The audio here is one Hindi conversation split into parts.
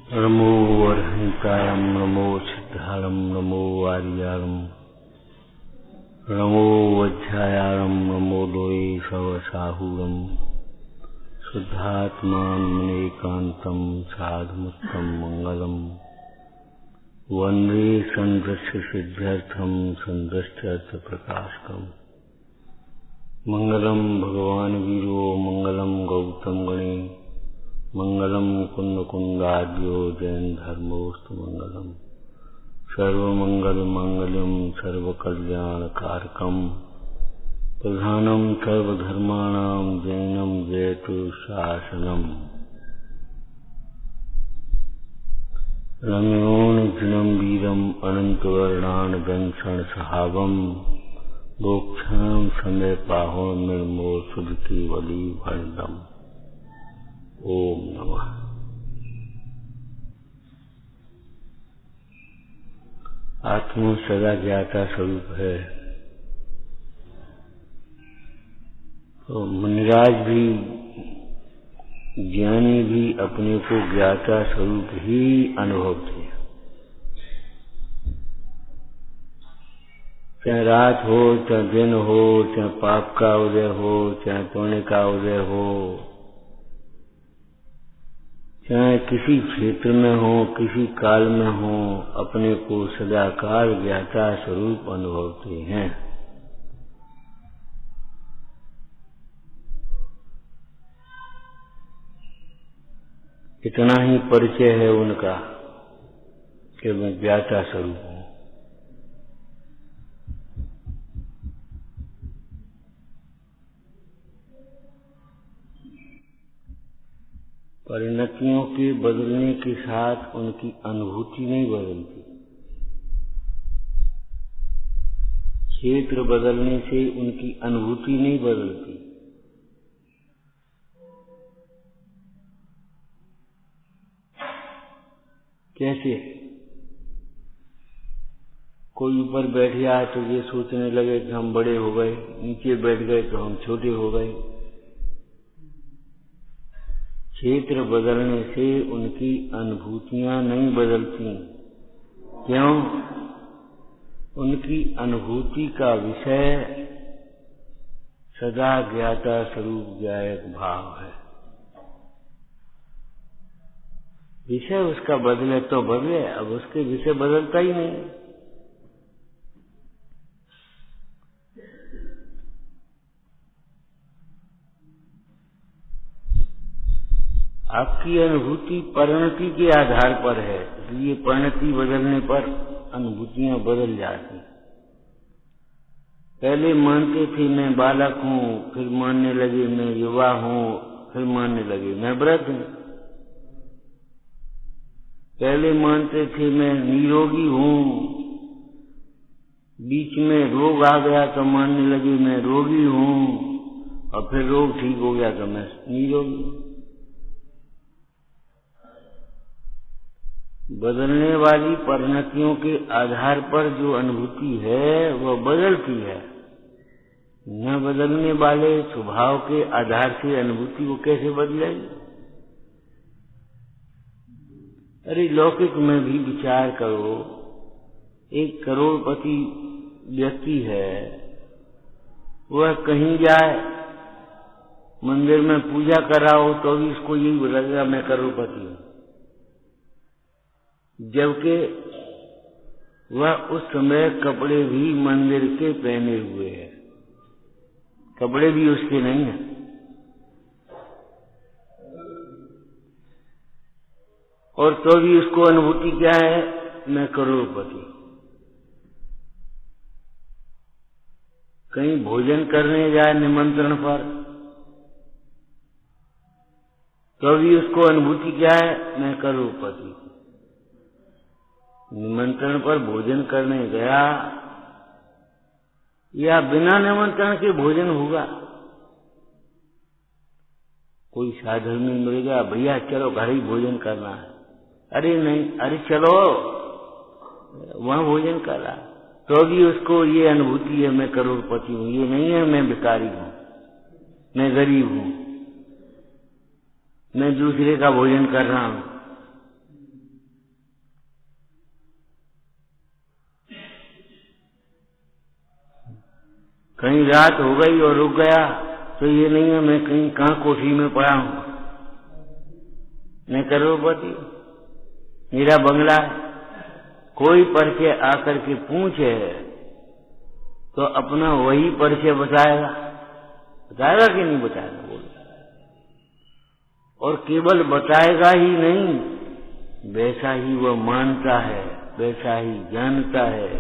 नमो अर्हंतायं नमो सिद्धारं नमो आर्यारं नमो वज्रायारं नमो लोये सवसाहुरं शुद्धात्मानमेकान्तं साधुमुत्तम मंगलम् वन्दे सन्दस्य सिद्ध्यर्थं सन्दस्यार्थ प्रकाशकम् मंगलम भगवान वीरो मंगलम गौतम गणे मंगलम कुंद कुंदाद्यो जैन धर्मोस्तु मंगलम सर्वमंगल मंगलम सर्वकल्याणकारकम प्रधानम सर्वधर्माणां जैनम जयतु शासनम रम्योर्जिनं वीरम अनंतवर्णान दंसन सहावम मोक्षां समय पाहो निर्मो सुध केवली वर्णम। ओम नमः। आत्मा सदा ज्ञाता स्वरूप है, तो मुनिराज भी ज्ञानी भी अपने को ज्ञाता स्वरूप ही अनुभव थे। चाहे रात हो, चाहे दिन हो, चाहे पाप का उदय हो, चाहे पुण्य का उदय हो, चाहे किसी क्षेत्र में हो, किसी काल में हो, अपने को सदाकाल ज्ञाता स्वरूप अनुभवते हैं। इतना ही परिचय है उनका कि मैं ज्ञाता स्वरूप हूं। परिणतियों के बदलने के साथ उनकी अनुभूति नहीं बदलती। क्षेत्र बदलने से उनकी अनुभूति नहीं बदलती। कैसे? कोई ऊपर बैठ गया तो ये सोचने लगे कि हम बड़े हो गए, नीचे बैठ गए तो हम छोटे हो गए। क्षेत्र बदलने से उनकी अनुभूतियां नहीं बदलती। क्यों? उनकी अनुभूति का विषय सदा ज्ञाता स्वरूप ज्ञायक भाव है। विषय उसका बदले तो बदले, अब उसके विषय बदलता ही नहीं। आपकी अनुभूति परिणति के आधार पर है, इसलिए परिणति बदलने पर अनुभूतियां बदल जाती। पहले मानते थे मैं बालक हूं, फिर मानने लगे मैं युवा हूं, फिर मानने लगे मैं वृद्ध हूं। पहले मानते थे मैं निरोगी हूं, बीच में रोग आ गया तो मानने लगे मैं रोगी हूं, और फिर रोग ठीक हो गया तो मैं निरोगी हूं। बदलने वाली परिणतियों के आधार पर जो अनुभूति है वह बदलती है। न बदलने वाले स्वभाव के आधार से अनुभूति वो कैसे बदलेगी? अरे लौकिक में भी विचार करो, एक करोड़पति व्यक्ति है, वह कहीं जाए मंदिर में पूजा कराओ तो भी इसको यही लगेगा मैं करोड़पति हूं, जबकि वह उस समय कपड़े भी मंदिर के पहने हुए हैं, कपड़े भी उसके नहीं हैं। और तो भी उसको अनुभूति क्या है? मैं करोड़पति। कहीं भोजन करने जाए निमंत्रण पर, तो भी उसको अनुभूति क्या है? मैं करोड़पति। निमंत्रण पर भोजन करने गया या बिना निमंत्रण के भोजन होगा? कोई साधन में मिल गया, भैया चलो घर ही भोजन करना है, अरे नहीं, अरे चलो वहां भोजन कर रहा, तो भी उसको ये अनुभूति है मैं करोड़पति हूं। ये नहीं है मैं भिखारी हूं, मैं गरीब हूं, मैं दूसरे का भोजन कर रहा हूं। कहीं रात हो गई और रुक गया तो ये नहीं है मैं कहीं कहाँ कोठी में पड़ा हूं। मैं करोड़पति, मेरा बंगला है। कोई परिचय आकर के पूछे तो अपना वही परिचय बताएगा कि नहीं बताएगा? बोल। और केवल बताएगा ही नहीं, वैसा ही वह मानता है, वैसा ही जानता है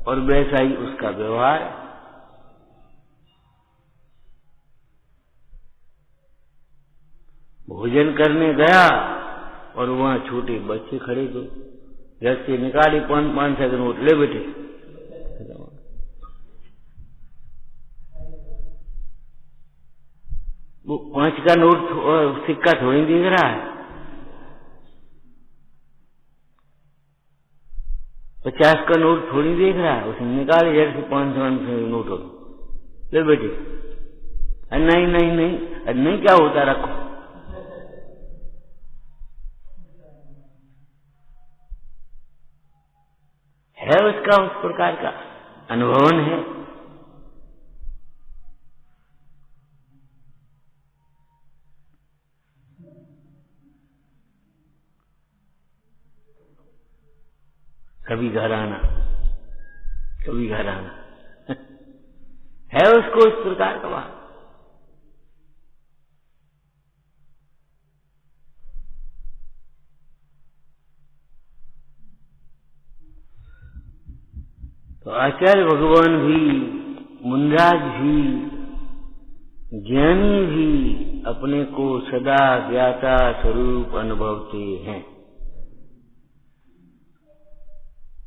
और वैसा ही उसका व्यवहार है। भोजन करने गया और वहां छोटे बच्चे खड़े थे, घर से निकाली 500 का नोट, ले बेटे। वो 5 का नोट सिक्का थोड़ी दिख रहा है, 50 का नोट थोड़ी देख रहा है। उसने निकाले घर से 500 नोट, ले बेटे। नहीं नहीं नहीं, नहीं क्या होता, रखो। है उसका उस प्रकार का अनुभवन है। कभी घर आना, कभी घर आना है उसको इस प्रकार का बात। तो आचार्य भगवान भी, मुनिराज भी, ज्ञानी भी अपने को सदा ज्ञाता स्वरूप अनुभवते हैं,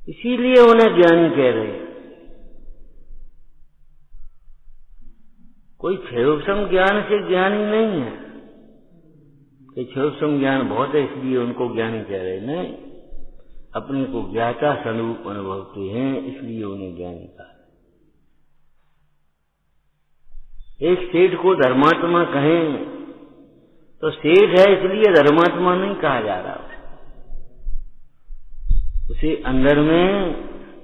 इसीलिए उन्हें ज्ञानी कह रहे हैं। कोई क्षयोपम ज्ञान से ज्ञानी नहीं है कि क्षयोपम ज्ञान बहुत है इसलिए उनको ज्ञानी कह रहे हैं। नहीं, अपने को ज्ञाता स्वरूप अनुभवते हैं इसलिए उन्हें ज्ञानी कहा। एक सेठ को धर्मात्मा कहें तो सेठ है इसलिए धर्मात्मा नहीं कहा जा रहा, उसे अंदर में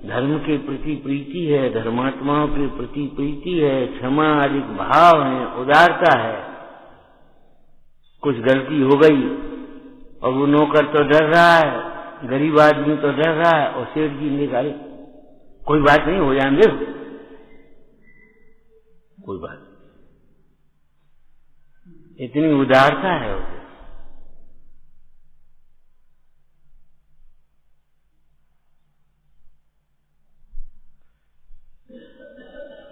धर्म के प्रति प्रीति है, धर्मात्माओं के प्रति प्रीति है, क्षमा आदि भाव है, उदारता है। कुछ गलती हो गई और वो नौकर तो डर रहा है, गरीब आदमी तो डर रहा है, और सेठ जी निकाले कोई बात नहीं, हो जाने दे, कोई बात नहीं। इतनी उदारता है उसे।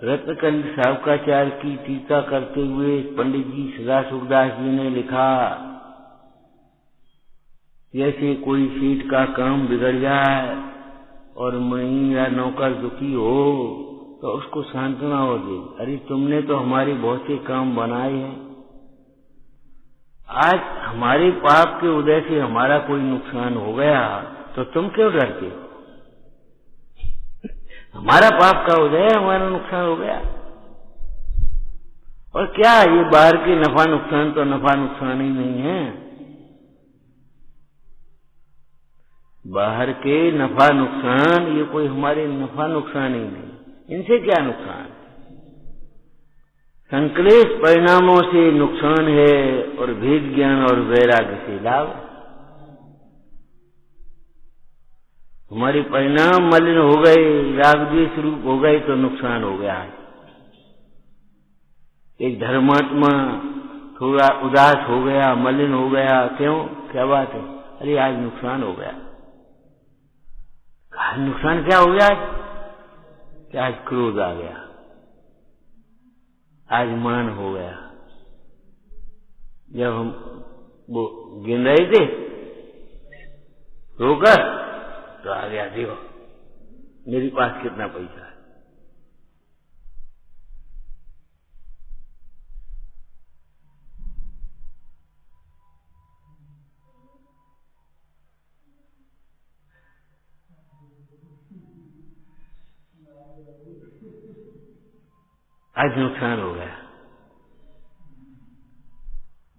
रत्नकंद सावकाचार्य की टीका करते हुए पंडित जी सदा सुखदास जी ने लिखा, जैसे कोई सेठ का काम बिगड़ जाए और मई या नौकर दुखी हो तो उसको सांत्वना हो दे, अरे तुमने तो हमारे बहुत से काम बनाए हैं, आज हमारे पाप के उदय से हमारा कोई नुकसान हो गया तो तुम क्यों डरते हो? हमारा पाप का उदय, हमारा नुकसान हो गया। और क्या ये बाहर के नफा नुकसान तो नफा नुकसान ही नहीं है, बाहर के नफा नुकसान ये कोई हमारे नफा नुकसान ही नहीं, इनसे क्या नुकसान? संक्लेश परिणामों से नुकसान है और भेद ज्ञान और वैराग्य से लाभ। हमारे परिणाम मलिन हो गए, राग द्वेष रूप हो गए तो नुकसान हो गया। एक धर्मात्मा थोड़ा उदास हो गया, मलिन हो गया, क्यों, क्या बात है? अरे आज नुकसान हो गया। आज नुकसान क्या हो गया? क्या आज क्रोध आ गया, आज मान हो गया। जब हम वो गिन रहे थे रोकर तो आ गया, देखो मेरे पास कितना पैसा है। आज नुकसान हो गया।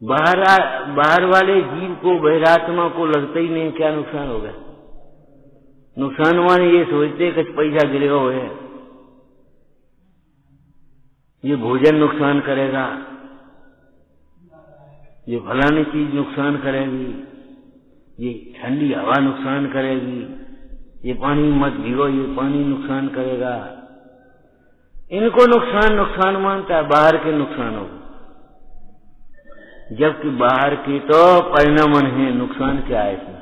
बाहर वाले जीव को, बहिरात्मा को लगता ही नहीं क्या नुकसान हो गया। नुकसान वाले ये सोचते कुछ पैसा गिरेगा हो है, ये भोजन नुकसान करेगा, ये फलानी चीज नुकसान करेगी, ये ठंडी हवा नुकसान करेगी, ये पानी मत भिगो, ये पानी नुकसान करेगा। इनको नुकसान मानता है, बाहर के नुकसानों को, जबकि बाहर की तो परिणामन है, नुकसान क्या है इसमें।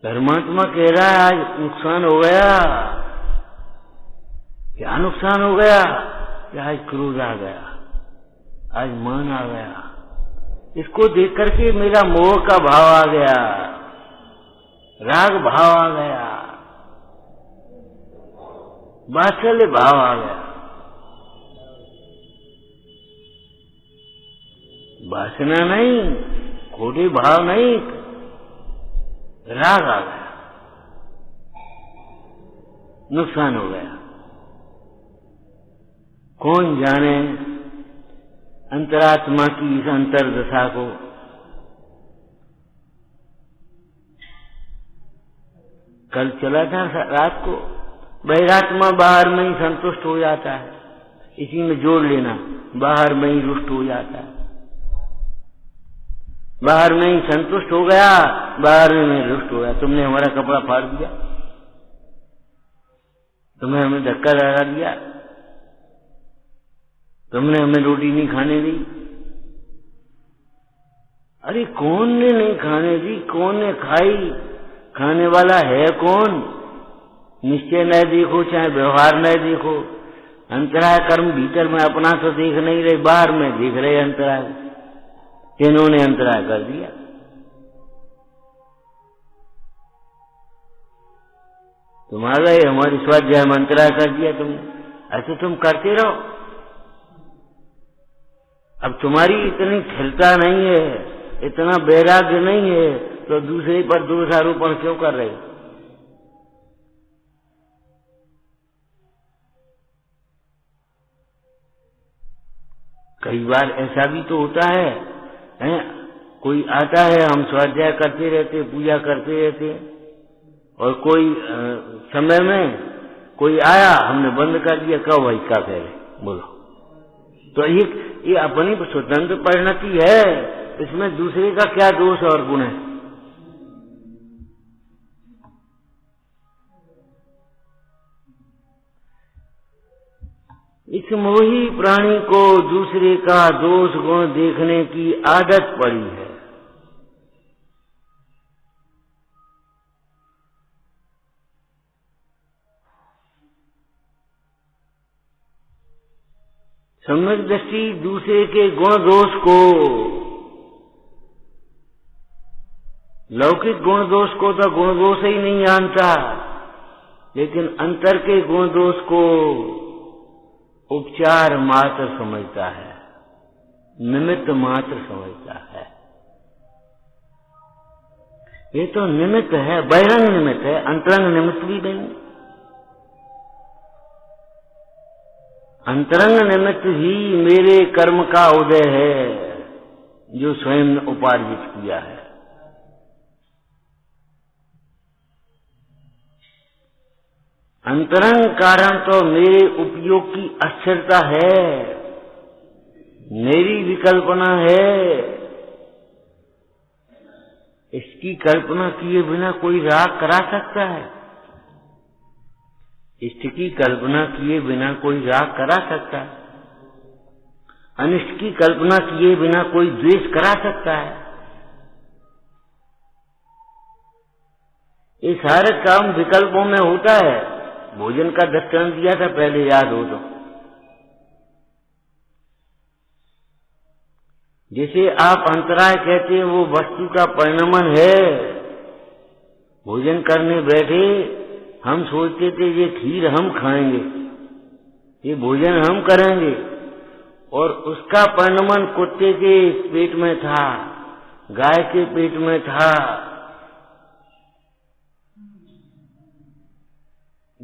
परमात्मा कह रहा है आज नुकसान हो गया। क्या नुकसान हो गया? कि आज क्रोध आ गया, आज मान आ गया, इसको देख करके मेरा मोह का भाव आ गया, राग भाव आ गया, वात्सल्य भाव आ गया, वासना नहीं, खोटे भाव नहीं, राग आ गया, नुकसान हो गया। कौन जाने अंतरात्मा की इस अंतर्दशा को। कल चला था रात को, बहिरात्मा बाहर में ही संतुष्ट हो जाता है, इसी में जोड़ लेना, बाहर में ही रुष्ट हो जाता है, बाहर में ही संतुष्ट हो गया, बाहर में रुष्ट हो गया। तुमने हमारा कपड़ा फाड़ दिया, तुमने हमें धक्का लगा दिया, तुमने हमें रोटी नहीं खाने दी। अरे कौन ने नहीं खाने दी, कौन ने खाई, खाने वाला है कौन? निश्चय न देखो, चाहे व्यवहार न देखो, अंतराय कर्म भीतर में अपना तो देख नहीं रहे, बाहर में देख रहे अंतराय। इन्होंने अंतराय कर दिया। तुम्हारा ही हमारी स्वाध्याय में अंतराय कर दिया तुमने, ऐसे तुम करते रहो। अब तुम्हारी इतनी स्थिरता नहीं है, इतना वैराग्य नहीं है, तो दूसरे पर दोषारोपण क्यों कर रहे हो? कई बार ऐसा भी तो होता है, कोई आता है, हम स्वाध्याय करते रहते, पूजा करते रहते, और कोई समय में कोई आया, हमने बंद कर दिया, कहो भाई क्या कह रहे बोलो। तो ये अपनी स्वतंत्र परिणति है, इसमें दूसरे का क्या दोष और गुण है? इस मोही प्राणी को दूसरे का दोष गुण देखने की आदत पड़ी है। सम्यक दृष्टि दूसरे के गुण दोष को, लौकिक गुण दोष को तो गुण दोष ही नहीं जानता, लेकिन अंतर के गुण दोष को उपचार मात्र समझता है, निमित्त मात्र समझता है। ये तो निमित्त है, बहिरंग निमित्त है, अंतरंग निमित्त भी नहीं। अंतरंग निमित्त ही मेरे कर्म का उदय है, जो स्वयं ने उपार्जित किया है। अंतरंग कारण तो मेरे उपयोग की अस्थिरता है, मेरी विकल्पना है। इसकी कल्पना किए बिना कोई राग करा सकता है? इष्ट की कल्पना किए बिना कोई राग करा सकता है? अनिष्ट की कल्पना किए बिना कोई द्वेष करा सकता है? ये सारे काम विकल्पों में होता है। भोजन का दृष्टांत दिया था पहले, याद हो तो। जैसे आप अंतराय कहते हैं, वो वस्तु का परिणमन है। भोजन करने बैठे हम सोचते थे ये खीर हम खाएंगे, ये भोजन हम करेंगे, और उसका परिणमन कुत्ते के पेट में था, गाय के पेट में था,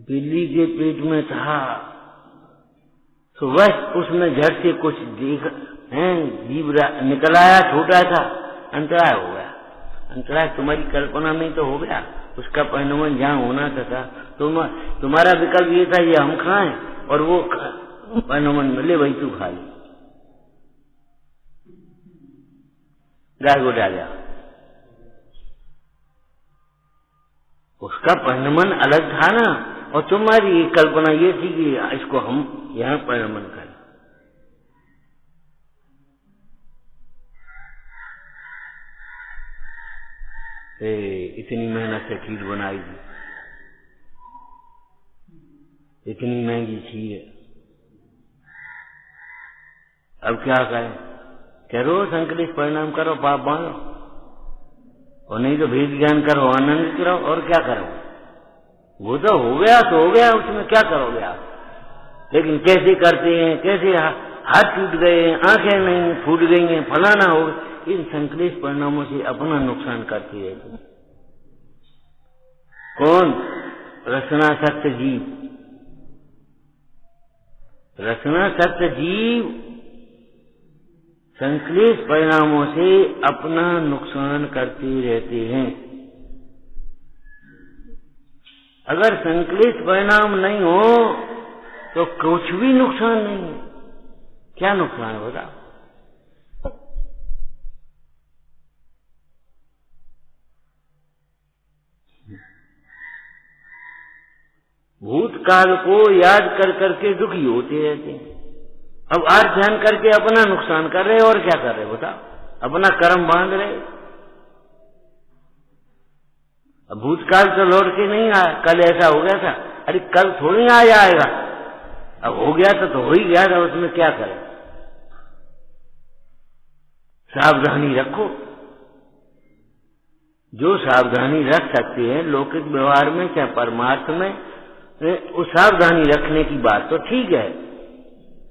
बिल्ली के पेट में था। तो बस उसमें झट से कुछ देख जीव निकल आया, छोटा था, अंतराय हो गया। अंतराय तुम्हारी कल्पना में तो हो गया। उसका परिणमन जहाँ होना था तुम्हारा विकल्प ये था ये हम खाएं और वो परिणमन मिले वही तू खा ले, गाय को डाला। उसका परिणमन अलग था ना, और तुम्हारी ये कल्पना ये थी कि इसको हम यहाँ परिणमन करें। इतनी मेहनत से खीर बनाई थी, इतनी महंगी खीर है, अब क्या करें? करो संकलित परिणाम करो, पाप बांधो, और नहीं तो भेद ज्ञान करो, आनंद करो, और क्या करो? वो तो हो गया तो हो गया, उसमें क्या करोगे आप? लेकिन कैसे करते हैं, कैसे हाथ टूट गए, आंखें नहीं फूट गई हैं, फलाना हो गया, इन संकलित परिणामों से अपना नुकसान करती है। कौन? रसनासक्त जीव। रसनासक्त जीव संकलित परिणामों से अपना नुकसान करते रहते हैं। अगर संकलित परिणाम नहीं हो तो कुछ भी नुकसान नहीं है। क्या नुकसान होगा? भूतकाल को याद कर करके दुखी होते रहते हैं। अब आज ध्यान करके अपना नुकसान कर रहे, और क्या कर रहे बताओ? अपना कर्म बांध रहे। अब भूतकाल तो लौट के नहीं आया, कल ऐसा हो गया था, अरे कल थोड़ी आ जाएगा, अब हो गया तो हो ही गया था, उसमें क्या करें? सावधानी रखो। जो सावधानी रख सकते हैं लौकिक व्यवहार में चाहे परमार्थ में, उस सावधानी रखने की बात तो ठीक है,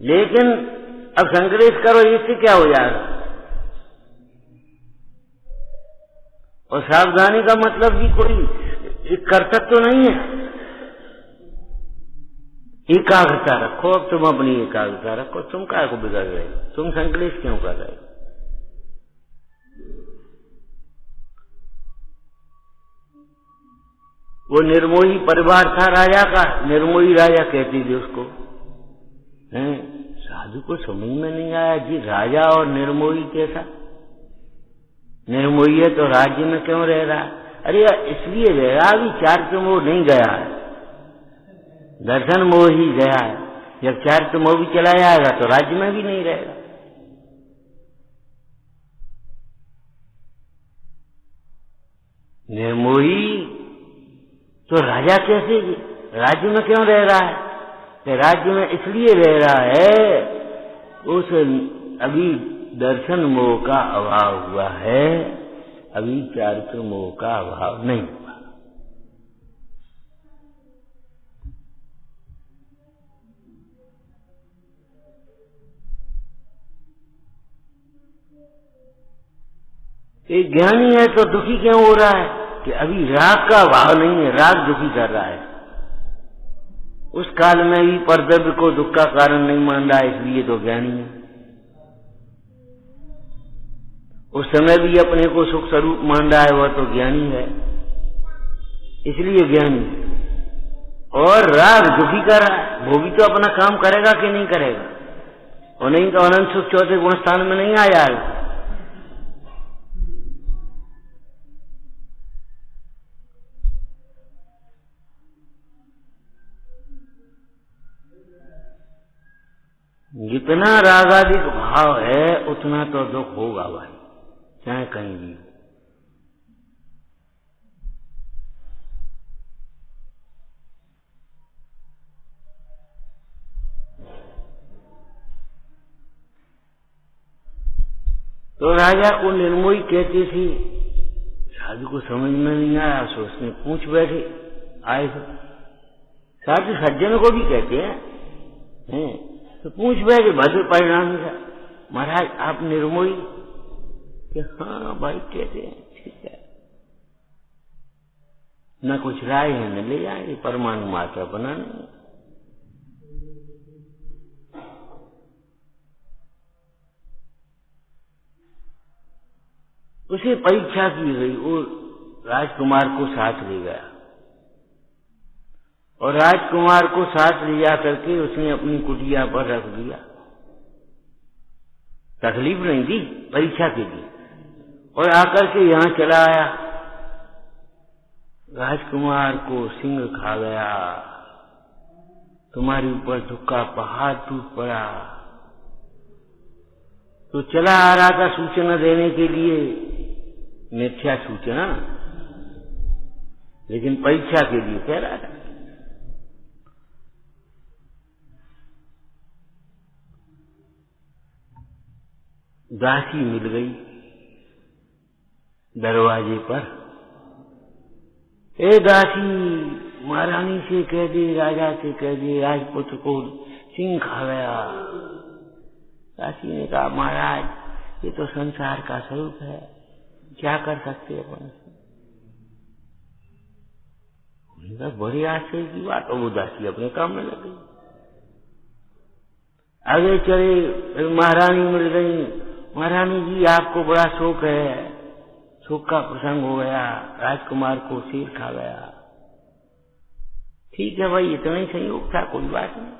लेकिन अब संग्रहित करो, इससे क्या हो जाएगा? और सावधानी का मतलब भी कोई कर्तव्य तो नहीं है। एकाग्रता रखो। अब तुम अपनी एकाग्रता रखो। तुम काय को बिगड़ रहे हो? तुम संकलेश क्यों कर रहे हो? वो निर्मोही परिवार था राजा का, निर्मोही राजा कहती थी उसको। साधु को समझ में नहीं आया जी, राजा और निर्मोही कैसा? निर्मोही है तो राज्य में क्यों रह रहा है? अरे इसलिए रह रहा, अभी चारित्र मोह नहीं गया है, दर्शन मोह ही गया है। जब चारित्र मोह भी चला जाएगा तो राज्य में भी नहीं रहेगा। निर्मोही तो राजा कैसे राज्य में क्यों रह रहा है? तो राज्य में इसलिए रह रहा है, उस अभी दर्शन मोह का अभाव हुआ है, अभी चारित्र मोह का अभाव नहीं हुआ। एक ज्ञानी है तो दुखी क्यों हो रहा है? कि अभी राग का अभाव नहीं है, राग दुखी कर रहा है। उस काल में भी परद्रव्य को दुख का कारण नहीं मान रहा, इसलिए तो ज्ञानी है। उस समय भी अपने को सुख स्वरूप मान रहा है, वह तो ज्ञानी है, इसलिए ज्ञानी। और राग दुखी कर रहा है, वो भी तो अपना काम करेगा कि नहीं करेगा? और नहीं तो अनंत सुख चौथे गुण स्थान में नहीं आ जाएगा। जितना रागादिक भाव है उतना तो दुख होगा भाई, चाहे कहीं भी। तो राजा को निर्मोही कहती थी, साधु को समझ में नहीं आया, सोचने पूछ बैठे आए थे। साधु सज्जन को भी कहते हैं, तो पूछ बैठे भद्र परिणाम था, महाराज आप निर्मोही? कि हाँ भाई कहते हैं, ठीक है, न कुछ राय है न ले जाएंगे, परमाणु मात्रा बनाने। उसे परीक्षा की गई, वो राजकुमार को साथ ले गया और राजकुमार को साथ ले जा करके उसने अपनी कुटिया पर रख दिया। तकलीफ नहीं दी, परीक्षा के लिए। और आकर के यहाँ चला आया। राजकुमार को सिंह खा गया, तुम्हारे ऊपर दुख का पहाड़ टूट पड़ा। तो चला आ रहा था सूचना देने के लिए, मिथ्या सूचना, लेकिन परीक्षा के लिए कह रहा था। दासी मिल गई दरवाजे पर। ए दासी, महारानी से कह दे, राजा से कह दे, राजपुत्र को सिंह खा गया। दासी ने कहा, महाराज ये तो संसार का स्वरूप है, क्या कर सकते हैं अपन। बड़ी आश्चर्य की बात। और वो दासी अपने काम में लग गई। आगे चले, महारानी मिल गई। महारानी जी, आपको बड़ा शोक है, शोक का प्रसंग हो गया, राजकुमार को शेर खा गया। ठीक है भाई, इतना ही संयोग था, कोई बात नहीं।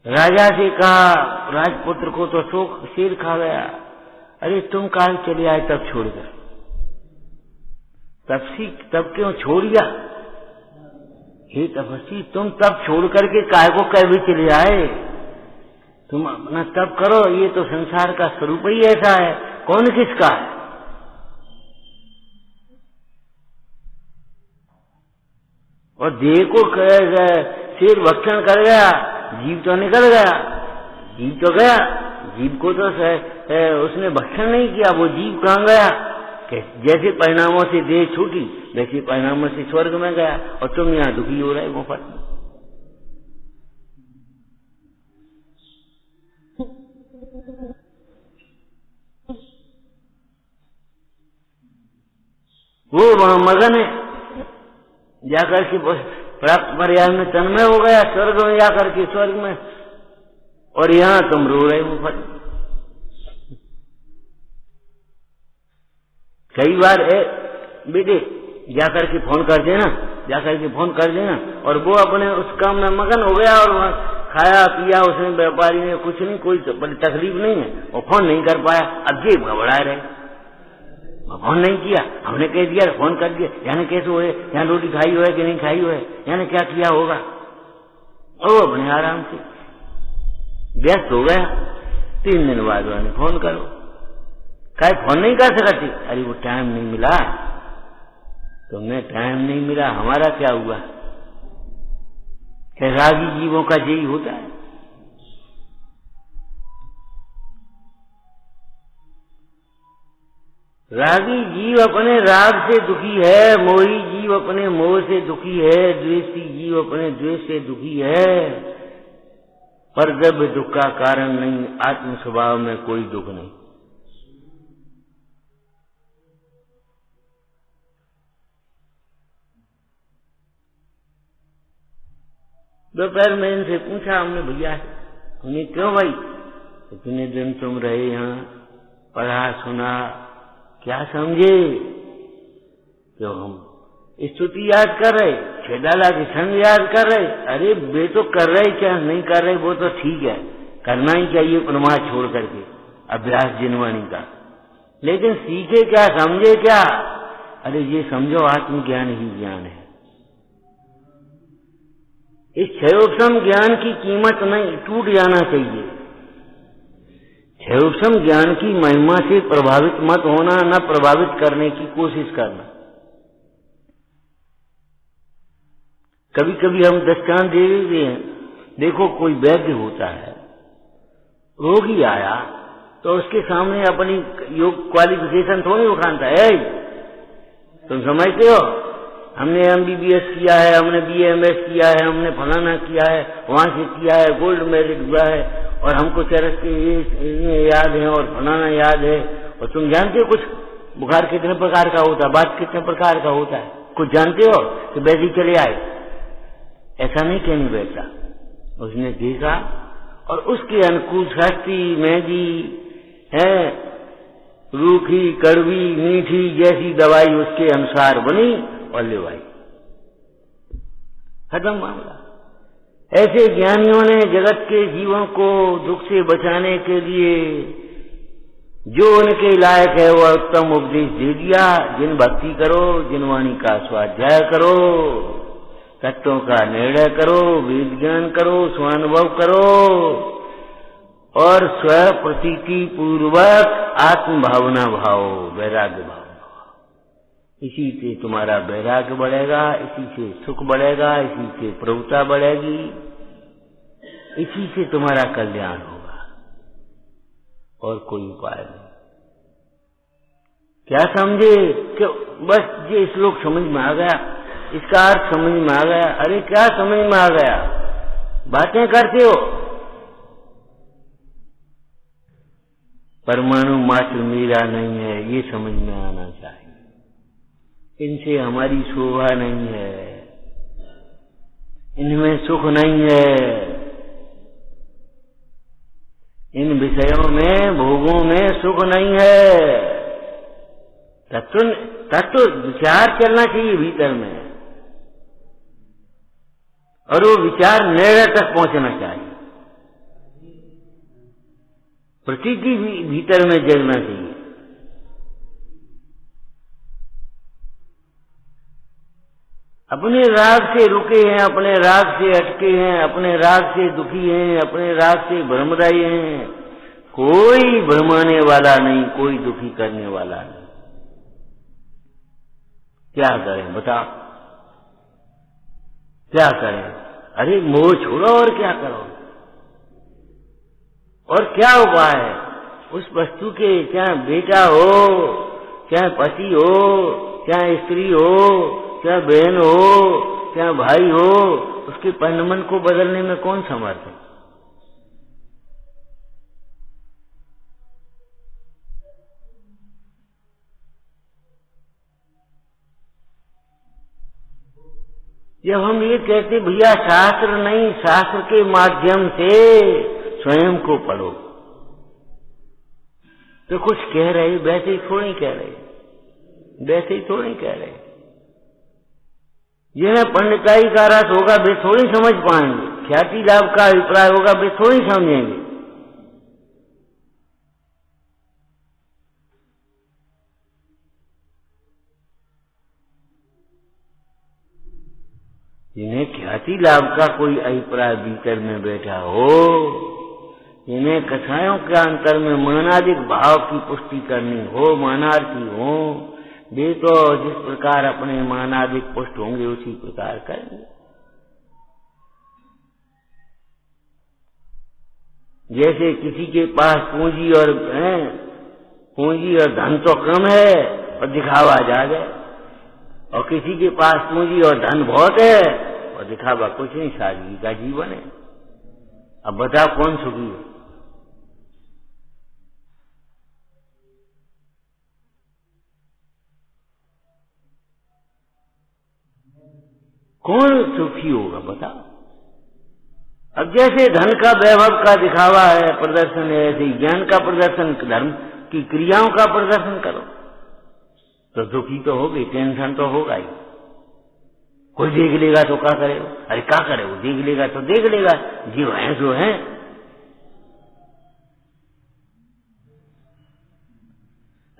राजा से कहा, राजपुत्र को तो शोक, शेर खा गया। अरे तुम काल चले आए तब छोड़कर, तब क्यों छोड़ दिया? हे तपस्वी, तुम तब छोड़ करके काय को कह भी चले आए? तुम अपना तब करो, ये तो संसार का स्वरूप ही ऐसा है, कौन किसका है। और देह को शेर भक्षण कर गया, जीव तो निकल गया, जीव तो गया, जीव को तो उसने भक्षण नहीं किया, वो जीव कहाँ गया? जैसे परिणामों से देह छूटी, वैसे परिणामों से स्वर्ग में गया, और तुम यहाँ दुखी हो रहे मुफ्त में। वो वहां मगन है, जाकर के प्राप्त मर्यादा में तन्मय हो गया, स्वर्ग में जाकर के, स्वर्ग में, और यहाँ तुम रो रहे मुफ्त। कई बार बेटे जाकर के फोन कर देना, जाकर के फोन कर देना, और वो अपने उस काम में मगन हो गया, और वहां खाया पिया उसने, व्यापारी ने कुछ नहीं, कोई बड़ी तकलीफ नहीं है, और फोन नहीं कर पाया। अब जेब घबराए रहे, फोन नहीं किया, हमने कह दिया, फोन कर दिया, यानी कैसे हुए, यहाँ रोटी खाई हुआ है कि नहीं खाई हुआ है, यानी क्या किया होगा। और वो अपने आराम से व्यस्त हो गया। 3 दिन बाद उन्होंने फोन करो, कहे फोन नहीं कर सकती। अरे वो टाइम नहीं मिला, तुम्हें टाइम नहीं मिला, हमारा क्या हुआ। क्या रागी जीवों का यही होता है। रागी जीव अपने राग से दुखी है, मोही जीव अपने मोह से दुखी है, द्वेषी जीव अपने द्वेष से दुखी है। पर जब दुख का कारण नहीं, आत्म स्वभाव में कोई दुख नहीं। दोपहर में इनसे पूछा हमने, भैया उन्हें, क्यों भाई इतने दिन तुम रहे यहाँ, पढ़ा सुना, क्या समझे? क्यों हम स्तुति याद कर रहे, छेदाला की छंद याद कर रहे? अरे वे तो कर रहे, क्या नहीं कर रहे वो तो ठीक है, करना ही चाहिए प्रमाद छोड़ करके, अभ्यास जिनवानी का। लेकिन सीखे क्या, समझे क्या? अरे ये समझो आत्मज्ञान ही ज्ञान है। इस क्षयोपम ज्ञान की कीमत नहीं, टूट जाना चाहिए। क्षयोपम ज्ञान की महिमा से प्रभावित मत होना, न प्रभावित करने की कोशिश करना। कभी कभी हम दृष्टांत दे देते हैं। देखो कोई वैद्य होता है, रोगी आया तो उसके सामने अपनी योग क्वालिफिकेशन थोड़ी उठाता है। तुम समझते हो, हमने MBBS किया है, हमने BAMS किया है, हमने फलाना किया है, वहां से किया है, गोल्ड मेडल हुआ है, और हमको चरस के ये याद है और फलाना याद है। और तुम जानते हो कुछ बुखार कितने प्रकार का होता है, बात कितने प्रकार का होता है, कुछ जानते हो कि वैसे चले आए? ऐसा नहीं कहने बैठा। उसने देखा और उसके अनुकूल शास्त्री मेहदी है रूखी, कड़वी, मीठी जैसी दवाई उसके अनुसार बनी और लेवाई, खत्म मामला। ऐसे ज्ञानियों ने जगत के जीवों को दुख से बचाने के लिए जो उनके लायक है वह उत्तम उपदेश दे दिया। जिन भक्ति करो, जिन वाणी का स्वाध्याय करो, तत्वों का निर्णय करो, वेद ज्ञान करो, स्वानुभव करो और स्व प्रतीति पूर्वक आत्म भावना भाव, वैराग्य भाव। इसी से तुम्हारा वैराग्य बढ़ेगा, इसी से सुख बढ़ेगा, इसी से प्रभुता बढ़ेगी, इसी से तुम्हारा कल्याण होगा और कोई उपाय नहीं। क्या समझे कि बस ये श्लोक समझ में आ गया, इसका अर्थ समझ में आ गया। अरे क्या समझ में आ गया, बातें करते हो। परमाणु मात्र मेरा नहीं है, ये समझ में आना चाहिए। इनसे हमारी शोभा नहीं है, इनमें सुख नहीं है, इन विषयों में, भोगों में सुख नहीं है। तत्व विचार चलना चाहिए भीतर में, और वो विचार निर्णय तक पहुंचना चाहिए। प्रतीति भी भीतर में जगना चाहिए। अपने राग से रुके हैं, अपने राग से अटके हैं, अपने राग से दुखी हैं, अपने राग से भ्रमराई हैं। कोई भ्रमाने वाला नहीं, कोई दुखी करने वाला नहीं। क्या करें बताओ, क्या करें? अरे मोह छोड़ो और क्या करो, और क्या उपाय है? उस वस्तु के, चाहे बेटा हो, चाहे पति हो, चाहे स्त्री हो, चाहे बहन हो, चाहे भाई हो, उसके परिणमन को बदलने में कौन समर्थ है? जब हम ये कहते भैया शास्त्र नहीं, शास्त्र के माध्यम से स्वयं को पढ़ो, तो कुछ कह रहे, वैसे ही थोड़ी कह रहे, वैसे ही थोड़ी कह रहे। जिन्हें पंडिताई का रस होगा वे थोड़ी समझ पाएंगे, ख्याति लाभ का अभिप्राय होगा वे थोड़ी समझेंगे। जिन्हें ख्याति लाभ का कोई अभिप्राय भीतर में बैठा हो, जिन्हें कथाओं के अंतर में मानादिक भाव की पुष्टि करनी हो, मानार्थी हो, वे तो जिस प्रकार अपने मानादिक पुष्ट होंगे उसी प्रकार करेंगे। जैसे किसी के पास पूंजी और धन तो कम है और दिखावा ज्यादा है, और किसी के पास पूंजी और धन बहुत है और दिखावा कुछ नहीं, सादगी का जीवन है। अब बताओ कौन सुखी है? कौन सुखी होगा बताओ? अब जैसे धन का वैभव का दिखावा है, प्रदर्शन है, ऐसे ज्ञान का प्रदर्शन, धर्म की क्रियाओं का प्रदर्शन करो तो दुखी तो होगी, टेंशन तो होगा ही। कोई देख लेगा तो क्या करेगा? अरे क्या करे, वो देख लेगा तो देख लेगा, जो है सो है।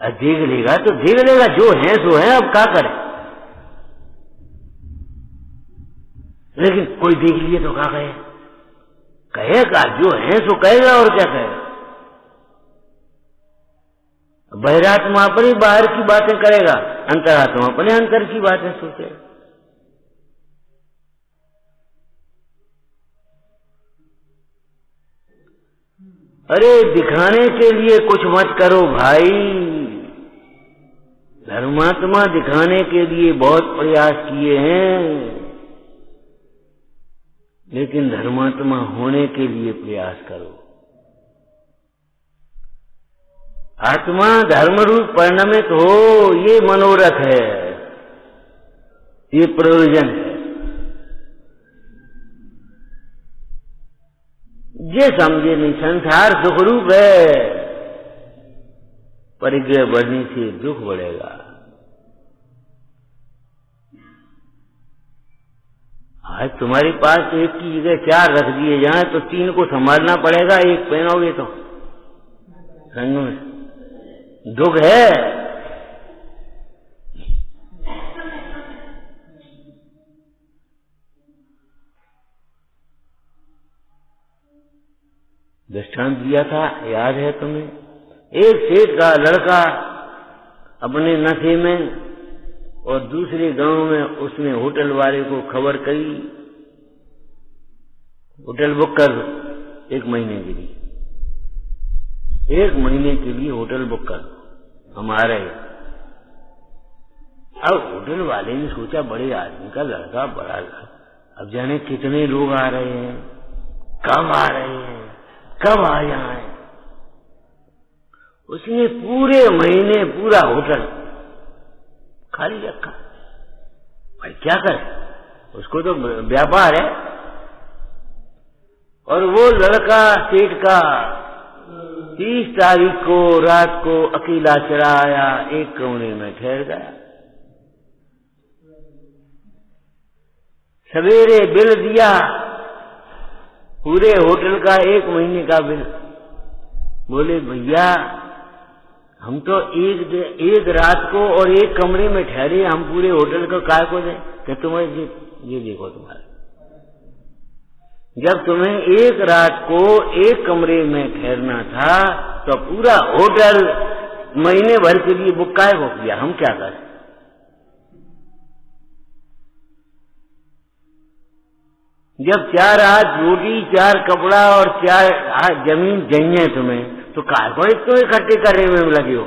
देख लेगा तो देख लेगा, जो है सो है, अब क्या करे? लेकिन कोई देख लिए तो क्या कहेगा? जो है सो कहेगा, और क्या कहेगा? बहिरात्मा अपनी बाहर की बातें करेगा, अंतरात्मा अपने अंतर की बातें सोचेगा। अरे दिखाने के लिए कुछ मत करो भाई। धर्मात्मा दिखाने के लिए बहुत प्रयास किए हैं, लेकिन धर्मात्मा होने के लिए प्रयास करो। आत्मा धर्म रूप परिणमित हो, ये मनोरथ है, ये प्रयोजन है। ये समझे नहीं, संसार सुखरूप है, परिग्रह बढ़ने से दुख बढ़ेगा। आज तुम्हारे पास एक की जगह 4 रख दिए जाए तो 3 को संभालना पड़ेगा, एक पहनोगे तो संग में दुख है। दृष्टांत दिया था, याद है तुम्हें? एक सेठ का लड़का अपने नशे में और दूसरे गांव में उसने होटल वाले को खबर करी, होटल बुक कर 1 महीने के लिए, 1 महीने के लिए होटल बुक कर, हम आ रहे। अब होटल वाले ने सोचा बड़े आदमी का लड़का, बड़ा, अब जाने कितने लोग आ रहे हैं, कब आ रहे हैं, कब आ जाए। उसने पूरे महीने पूरा होटल खाली रखा। भाई क्या करे, उसको तो व्यापार है। और वो लड़का सेठ का 30 तारीख को रात को अकेला चला आया, एक कमरे में ठहर गया। सवेरे बिल दिया, पूरे होटल का 1 महीने का बिल। बोले भैया हम तो एक रात को और एक कमरे में ठहरे, हम पूरे होटल को काय को दें? कि तुम्हें ये देखो तुम्हारे, जब तुम्हें एक रात को एक कमरे में ठहरना था तो पूरा होटल महीने भर के लिए बुक काय को किया, हम क्या करें? जब 4 हाथ रोटी, 4 कपड़ा और 4 हाथ जमीन चाहिए तुम्हें, तो काय को इसको इकट्ठे करने में लगे हो?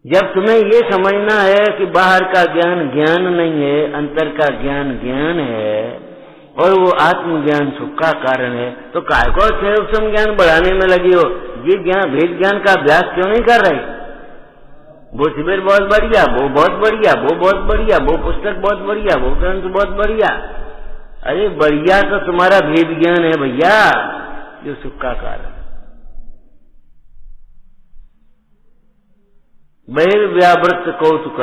जब तुम्हें ये समझना है कि बाहर का ज्ञान ज्ञान नहीं है, अंतर का ज्ञान ज्ञान है और वो आत्मज्ञान सुख का कारण है, तो काय को क्षम ज्ञान बढ़ाने में लगी हो? ये ज्ञान, भेद ज्ञान का अभ्यास क्यों नहीं कर रही? वो शिविर बहुत बढ़िया, वो बहुत बढ़िया, वो बहुत बढ़िया, वो पुस्तक बहुत बढ़िया, वो ग्रंथ बहुत बढ़िया। अरे बढ़िया तो तुम्हारा भेद ज्ञान है भैया, जो सुख का कारण। बहिर्व्यावृत कौतुक,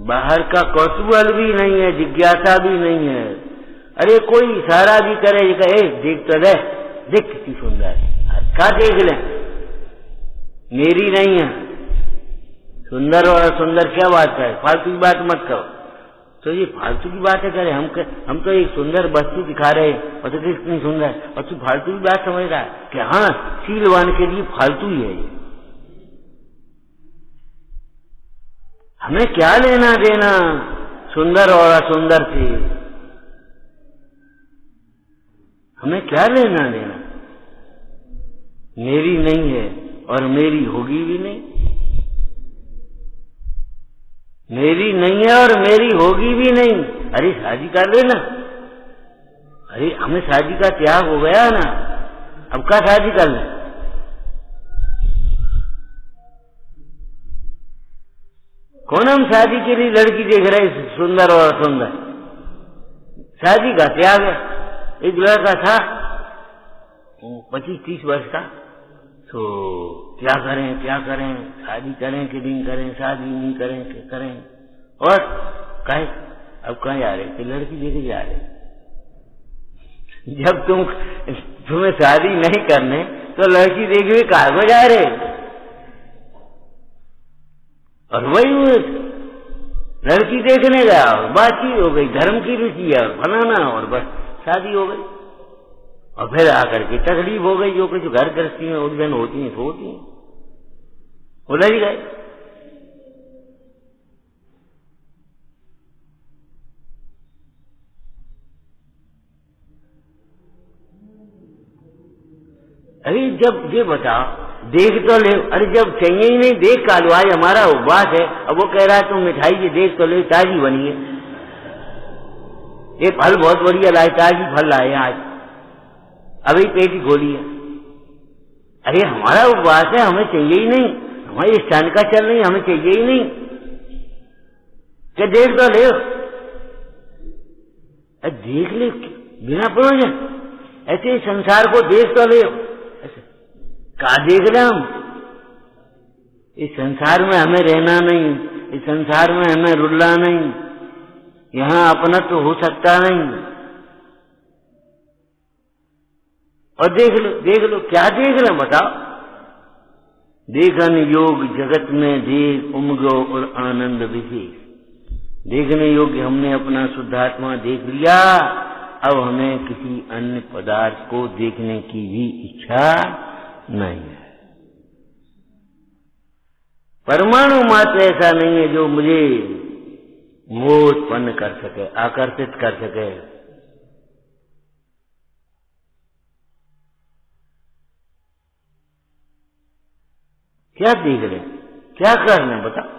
बाहर का कौतूहल भी नहीं है, जिज्ञासा भी नहीं है। अरे कोई इशारा भी करे, देख तो ले, देख कितनी सुंदर है, क्या देख ले, मेरी नहीं है। सुंदर और सुंदर क्या बात है, फालतू की बात मत करो। तो ये फालतू की बातें करे, हम तो एक सुंदर वस्तु दिखा रहे हैं और तो कितनी सुंदर, और तू फालतू की बात समझ रहा है कि हाँ शीलवान के लिए फालतू ही है ये। हमें क्या लेना देना सुंदर और असुंदर से, हमें क्या लेना देना? मेरी नहीं है और मेरी होगी भी नहीं, मेरी नहीं है और मेरी होगी भी नहीं। अरे शादी कर लेना, अरे हमें शादी का त्याग हो गया ना, अब क्या शादी कर ले? कौन हम शादी के लिए लड़की देख रहे सुंदर और असुंदर? शादी का त्याग है। एक लड़का था 25-30 वर्ष का, तो क्या करें, शादी करें कि नहीं करें, शादी नहीं करें कि करें, और कहे अब कहाँ जा रहे थे? लड़की देखे जा रहे। जब तुम्हें शादी नहीं करने तो लड़की देखे कहाँ को जा रहे? और वही लड़की देखने गया और बातचीत हो गई, धर्म की रुचि है और फलाना, और बस शादी हो गई। और फिर आकर के तकलीफ हो गई, जो कुछ घर गृहस्थी में उलझन होती है, होती है, उलझ गए। अरे जब ये बताओ, देख तो ले, अरे जब चाहिए ही नहीं, देख का लो, आज हमारा उपवास है, अब वो कह रहा है तुम मिठाई ये देख तो ले, ताजी बनी है, ये फल बहुत बढ़िया लाए, ताजी फल लाए आज, अभी पेटी खोली है। अरे हमारा उपवास है, हमें चाहिए ही नहीं, हमारे स्थान का चल नहीं, हमें चाहिए ही नहीं, क्या देख तो ले? देख ले, बिना प्रयोजन। ऐसे संसार को देख तो ले, ऐसे का देख रहे हम? इस संसार में हमें रहना नहीं, इस संसार में हमें रुलना नहीं, यहाँ अपना तो हो सकता नहीं। और देख लो क्या देख रहे बताओ? देखन योग जगत में देख उमगो और आनंद विशेष। देखने योग्य हमने अपना शुद्धात्मा देख लिया, अब हमें किसी अन्य पदार्थ को देखने की भी इच्छा नहीं है। परमाणु मात्र ऐसा नहीं है जो मुझे मोह उत्पन्न कर सके, आकर्षित कर सके। क्या देख रहे, क्या कर रहे बताओ?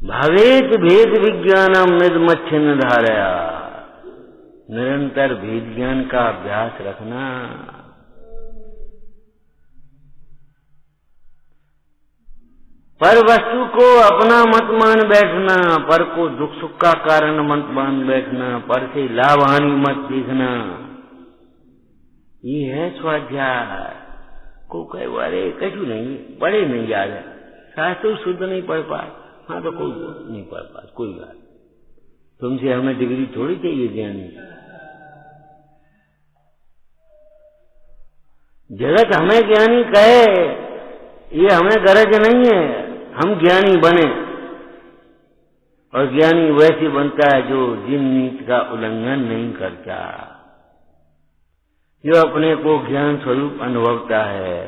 भावेत भेद विज्ञानम निर्मच्छिन्न धारया। निरंतर भेद ज्ञान का अभ्यास रखना। पर वस्तु को अपना मत मान बैठना, पर को दुख सुख का कारण मत मान बैठना, पर से लाभ हानि मत देखना। ये है स्वाध्याय। को कहे अरे कछु नहीं, पढ़े नहीं याद है, शास्त्र शुद्ध नहीं पढ़ पाए। हाँ तो कोई नहीं पढ़ पाए, कोई बात। तुमसे हमें डिग्री थोड़ी चाहिए ज्ञानी। जगत हमें ज्ञानी कहे, ये हमें गरज नहीं है। हम ज्ञानी बने, और ज्ञानी वैसे बनता है जो जिन नीति का उल्लंघन नहीं करता, जो अपने को ज्ञान स्वरूप अनुभवता है,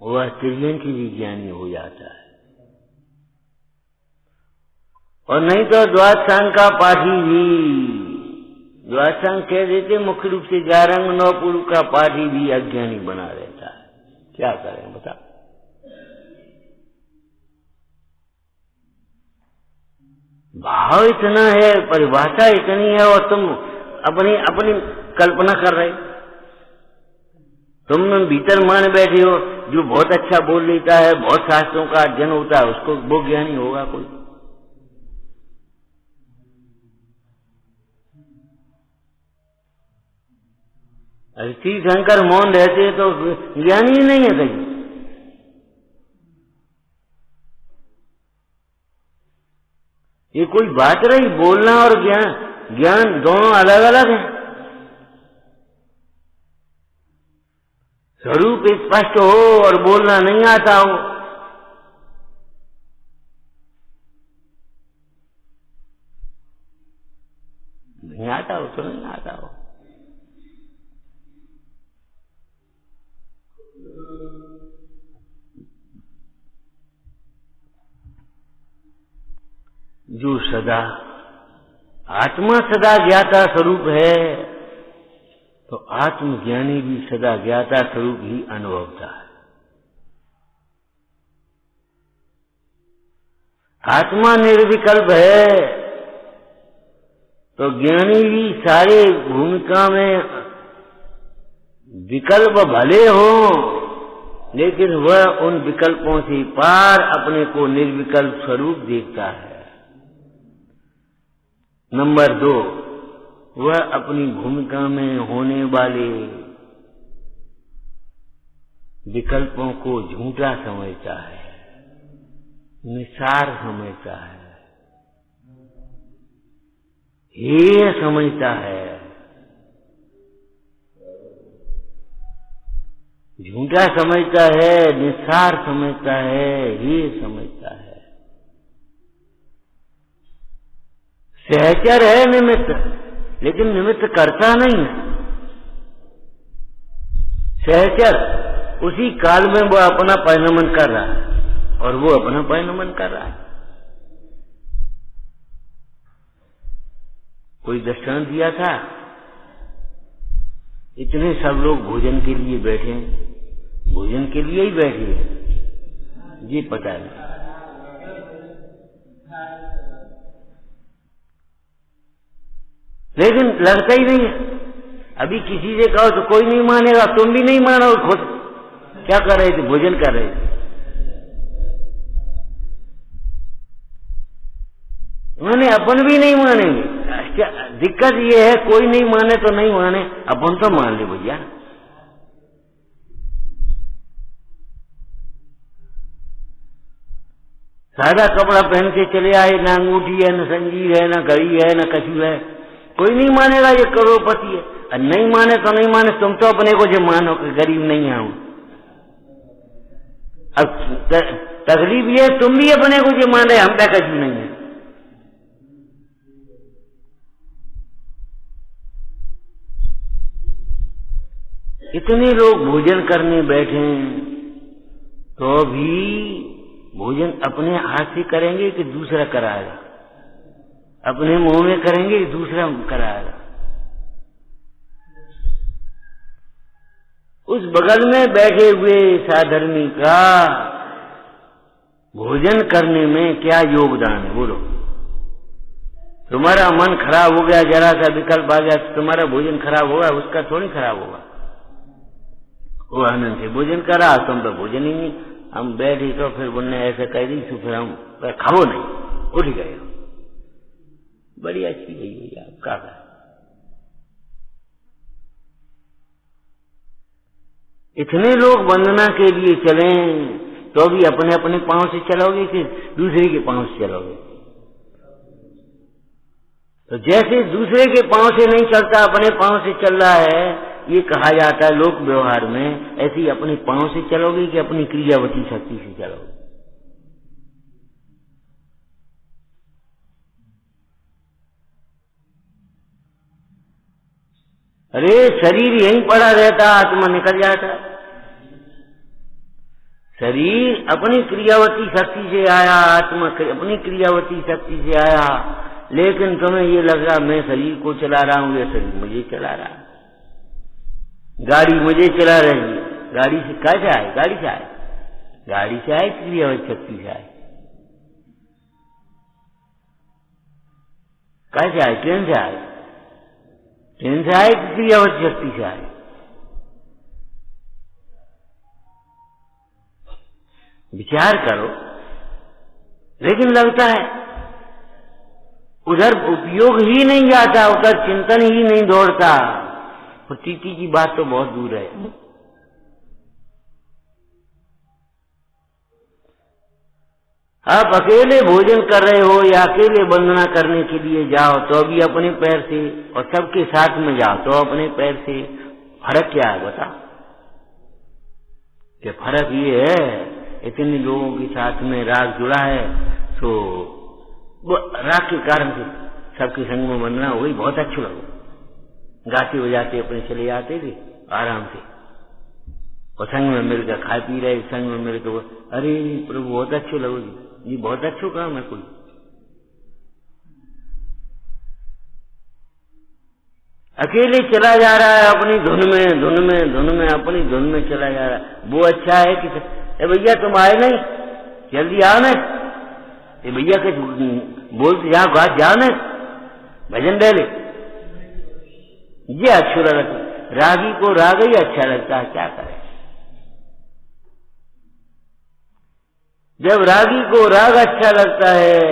वह तिर्यन की भी ज्ञानी हो जाता है। और नहीं तो द्वादशांग का पाठी भी, द्वादशांग कह देते मुख्य रूप से 11 अंग 9 पुरुष का पाठी भी अज्ञानी बना रहता है। क्या करें बता? भाव इतना है, परिभाषा इतनी है, और तुम अपनी अपनी कल्पना कर रहे। तुम भीतर मान बैठे हो जो बहुत अच्छा बोल लेता है, बहुत शास्त्रों का अध्ययन होता है, उसको वो ज्ञानी होगा कोई? अरे तीर्थंकर मौन रहते तो ज्ञानी ही नहीं है कहीं। ये कोई बात रही? बोलना और ज्ञान दोनों अलग अलग हैं। स्वरूप स्पष्ट हो और बोलना नहीं आता हो, नहीं आता हो तो नहीं आता हो। जो सदा आत्मा सदा ज्ञाता स्वरूप है, तो आत्मज्ञानी भी सदा ज्ञाता स्वरूप ही अनुभवता है। आत्मा निर्विकल्प है, तो ज्ञानी भी सारे भूमिका में विकल्प भले हो, लेकिन वह उन विकल्पों से पार अपने को निर्विकल्प स्वरूप देखता है। नंबर 2, वह अपनी भूमिका में होने वाले विकल्पों को झूठा समझता है, निसार समझता है, हेय समझता है। झूठा समझता है, निसार समझता है, हेय समझता है। सहचर है निमित्त, लेकिन निमित्त करता नहीं है। सहचर उसी काल में वो अपना परिणमन कर रहा है, और वो अपना परिणमन कर रहा है। कोई दृष्टांत दिया था, इतने सब लोग भोजन के लिए बैठे, भोजन के लिए ही बैठे हैं, ये पता नहीं। लेकिन लगता ही नहीं है। अभी किसी से कहो तो कोई नहीं मानेगा, तुम भी नहीं मानो खुद। क्या कर रहे थे? भोजन कर रहे थे। अपने अपन भी नहीं मानेंगे। दिक्कत ये है, कोई नहीं माने तो नहीं माने, अपन तो मान ले भैया। सादा कपड़ा पहन के चले आए, ना अंगूठी है, न संजीर है, न घड़ी है, न कछु है, कोई नहीं मानेगा ये करोड़पति है। और नहीं माने तो नहीं माने, तुम तो अपने को जो मानो कि गरीब नहीं आऊं। अब तकलीफ ये तुम भी अपने को जो मान रहे, हम पे कछु नहीं है। इतने लोग भोजन करने बैठे तो भी भोजन अपने हाथ से करेंगे कि दूसरा कराएगा? अपने मुंह में करेंगे कि दूसरा कराएगा? उस बगल में बैठे हुए साधर्मी का भोजन करने में क्या योगदान है? बोलो। तुम्हारा मन खराब हो गया, जरा सा विकल्प आ गया तो तुम्हारा भोजन खराब होगा, उसका थोड़ी खराब होगा। वो आनंद से भोजन करा, तुम तो भोजन ही नहीं। हम बैठे तो फिर उनने ऐसा कह दी तो फिर हम खाओ नहीं, उठ गए। बड़ी अच्छी गई भैया, आप क्या करें। इतने लोग वंदना के लिए चले तो भी अपने अपने पांव से चलोगे कि दूसरे के पांव से चलोगे? तो जैसे दूसरे के पांव से नहीं चलता, अपने पांव से चल रहा है, ये कहा जाता है लोक व्यवहार में, ऐसे ही अपने पांव से चलोगे कि अपनी क्रियावती शक्ति से चलोगे? अरे शरीर यहीं पड़ा रहता, आत्मा निकल जाता। शरीर अपनी क्रियावती शक्ति से आया, आत्मा अपनी क्रियावती शक्ति से आया, लेकिन तुम्हें ये लग रहा मैं शरीर को चला रहा हूं, ये शरीर मुझे चला रहा है। गाड़ी मुझे चला रही है, गाड़ी से कैसे आए? गाड़ी से आए, गाड़ी से आए, क्रियावती शक्ति से आए। कैसे आए? ट्रेन से आए, ट्रेन से आए, क्रियावती शक्ति से आए। विचार करो। लेकिन लगता है उधर उपयोग ही नहीं जाता, उधर चिंतन ही नहीं दौड़ता। प्रतीति की बात तो बहुत दूर है। आप अकेले भोजन कर रहे हो या अकेले वंदना करने के लिए जाओ तो भी अपने पैर से, और सबके साथ में जाओ तो अपने पैर से। फर्क क्या है बता? कि फर्क ये है, इतने लोगों के साथ में राग जुड़ा है तो राग के कारण से सबके संग में वंदना हो गई, बहुत अच्छा लगा। गाते बजाते अपने चले जाते थे आराम से, और संग में मिलकर खा पी रहे, संग में मिलकर अरे प्रभु बहुत अच्छे लगोगी जी, बहुत अच्छो काम है। कोई अकेले चला जा रहा है अपनी धुन में अपनी धुन में चला जा रहा है। वो अच्छा है कि भैया तुम आए नहीं, जल्दी आओ ना, ये भैया के बोलते जाओ ना, भजन ले ले, ये अच्छा लगता। रागी को राग ही अच्छा लगता है, क्या करे। जब रागी को राग अच्छा लगता है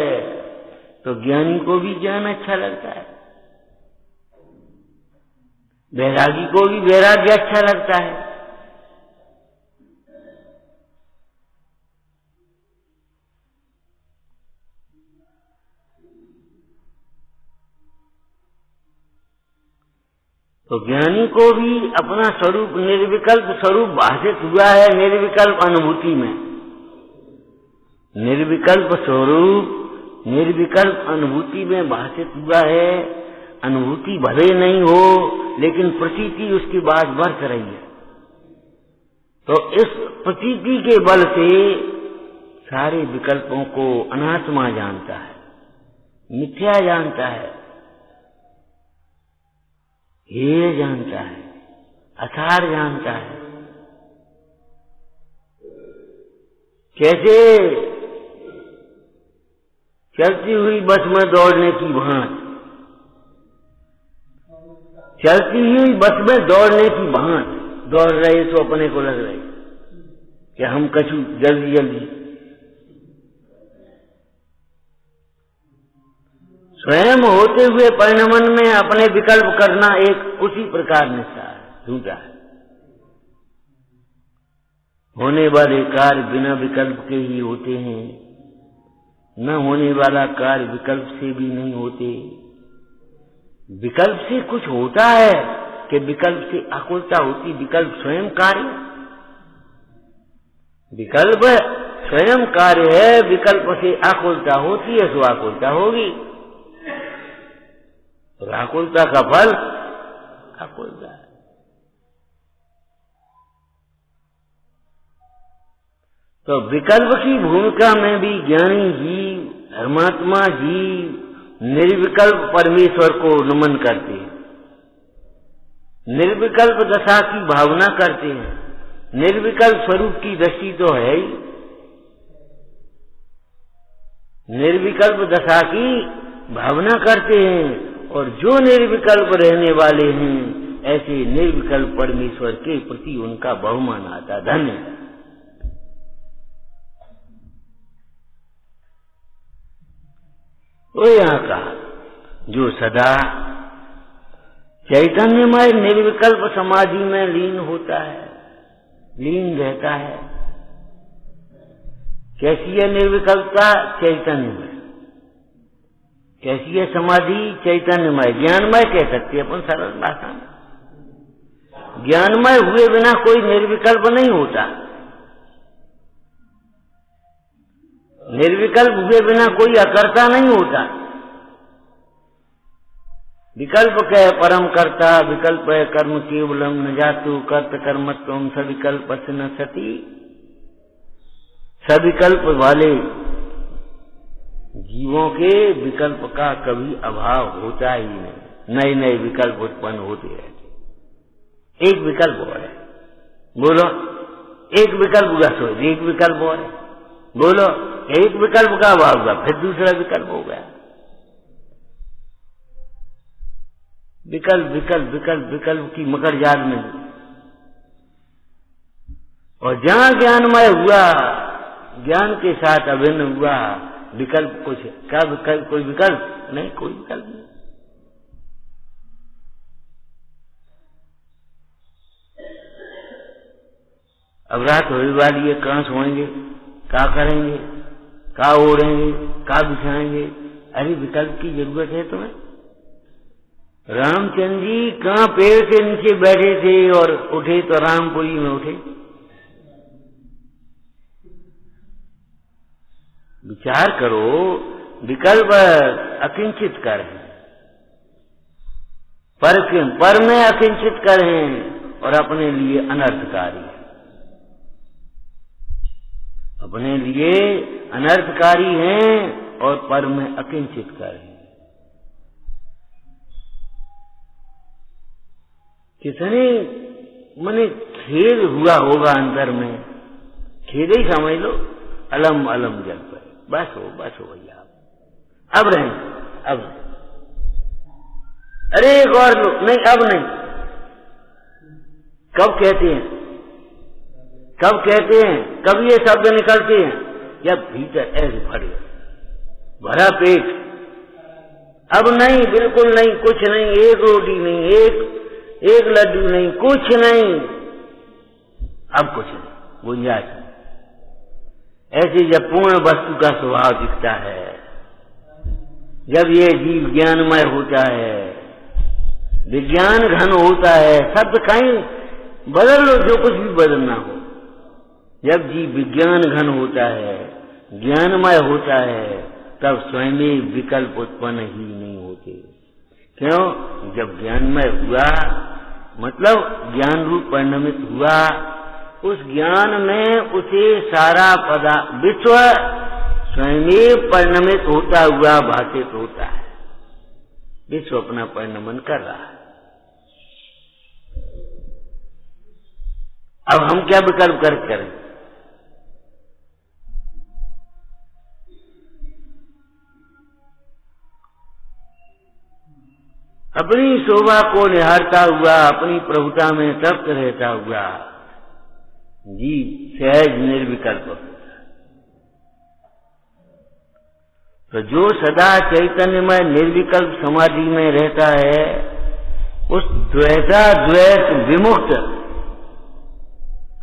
तो ज्ञानी को भी ज्ञान अच्छा लगता है, वैरागी को भी वैराग्य अच्छा लगता है। तो ज्ञानी को भी अपना स्वरूप, निर्विकल्प स्वरूप भाषित हुआ है निर्विकल्प अनुभूति में। निर्विकल्प स्वरूप निर्विकल्प अनुभूति में भाषित हुआ है। अनुभूति भले नहीं हो लेकिन प्रतीति उसकी बात बरत रही है। तो इस प्रतीति के बल से सारे विकल्पों को अनात्मा जानता है, मिथ्या जानता है, ये जानता है, असार जानता है। कैसे? चलती हुई बस में दौड़ने की भांति, चलती हुई बस में दौड़ने की भांति दौड़ रहे तो अपने को लग रहे कि हम कछु जल्दी जल्दी। स्वयं होते हुए परिणमन में अपने विकल्प करना एक उसी प्रकार निष्ठा है, झूठा है। होने वाले कार्य बिना विकल्प के ही होते हैं, न होने वाला कार्य विकल्प से भी नहीं होते। विकल्प से कुछ होता है कि विकल्प से आकुलता होती, विकल्प स्वयं कार्य, विकल्प स्वयं कार्य है, विकल्प से आकुलता होती है तो आकुलता होगी, और आकुलता का फल आकुलता है। तो विकल्प की भूमिका में भी ज्ञानी जीव, धर्मात्मा जीव निर्विकल्प परमेश्वर को नमन करते हैं, निर्विकल्प दशा की भावना करते हैं। निर्विकल्प स्वरूप की दृष्टि तो है ही, निर्विकल्प दशा की भावना करते हैं, और जो निर्विकल्प रहने वाले हैं ऐसे निर्विकल्प परमेश्वर के प्रति उनका बहुमान आता, धन्य। तो यहाँ कहा जो सदा चैतन्यमय निर्विकल्प समाधि में लीन होता है, लीन रहता है। कैसी है निर्विकल्पता? चैतन्यमय। कैसी है समाधि? चैतन्यमय, ज्ञानमय कह सकते हैं अपन सरल भाषा में। ज्ञानमय हुए बिना कोई निर्विकल्प नहीं होता, निर्विकल्प हुए बिना कोई अकर्ता नहीं होता। विकल्प कह परम कर्ता, विकल्प है कर्म केवलम न जातु कर्त कर्मत्वम सविकल्प न सती। सविकल्प वाले जीवों के विकल्प का कभी अभाव होता ही नहीं, नए नए विकल्प उत्पन्न होते रहते। एक विकल्प और है, बोलो एक विकल्प हुआ सो एक विकल्प और है, बोलो एक विकल्प का अभाव हुआ फिर दूसरा विकल्प हो गया। विकल्प विकल्प विकल्प विकल्प की मकर जाल में, और जहां ज्ञानमय हुआ, ज्ञान के साथ अभिन्न हुआ, विकल्प कुछ क्या? विकल्प कोई विकल्प नहीं, कोई विकल्प नहीं। अब रात होने वाली है, कहां सोएंगे, क्या करेंगे, क्या ओढ़ेंगे, क्या बिछाएंगे? अरे विकल्प की जरूरत है तुम्हें। रामचंद्र जी कहां पेड़ के नीचे बैठे थे और उठे तो रामपुरी में उठे। विचार करो, विकल्प अकिंचित कर है, पर में अकिंचित कर हैं और अपने लिए अनर्थकारी, अपने लिए अनर्थकारी हैं और पर में अकिंचित कर हैं। कितने मने खेद हुआ होगा अंदर में, खेद ही समझ लो, अलम अलम जल पर बस हो भैया, अब रहें, अब अरे एक और लो, नहीं अब नहीं। कब कहते हैं, कब कहते हैं, कब ये शब्द निकलते हैं? जब भीतर ऐसे भर गया, भरा पेट, अब नहीं, बिल्कुल नहीं, कुछ नहीं, एक रोटी नहीं, एक लड्डू नहीं, कुछ नहीं, अब कुछ नहीं, गुंजाइश। ऐसे जब पूर्ण वस्तु का स्वभाव दिखता है, जब ये जीव ज्ञानमय होता है, विज्ञान घन होता है, शब्द कहीं बदल लो, जो कुछ भी बदलना हो, जब जीव विज्ञान घन होता है, ज्ञानमय होता है, तब स्वयं विकल्प उत्पन्न ही नहीं होते। क्यों? जब ज्ञानमय हुआ, मतलब ज्ञान रूप परिणमित हुआ, उस ज्ञान में उसे सारा विश्व स्वयं परिणमित होता हुआ भाषित होता है। विश्व अपना परिणमन कर रहा है। अब हम क्या विकल्प करें? अपनी शोभा को निहारता हुआ, अपनी प्रभुता में तृप्त रहता हुआ जीव सहज निर्विकल्प होता है। तो जो सदा चैतन्यमय निर्विकल्प समाधि में रहता है, उस द्वैत विमुक्त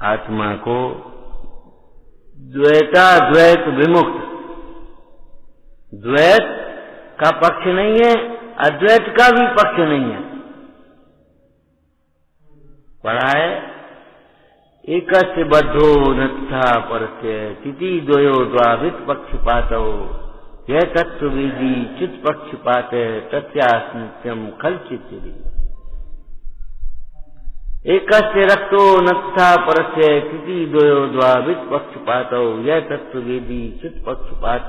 आत्मा को द्वैत विमुक्त, द्वैत का पक्ष नहीं है, अद्वैत का भी पक्ष नहीं है। पढ़ा है, एकस्य बद्धो नत्था परस्य तिथि द्वयो द्वावित पक्षपातो यह तत्ववेदी चित पक्षपात तस्यास नित्यम खल चित्ति। एकस्य रक्तो नत्था परस्य तिथि द्वयो द्वावित पक्षपातो यह तत्ववेदी चित पक्षपात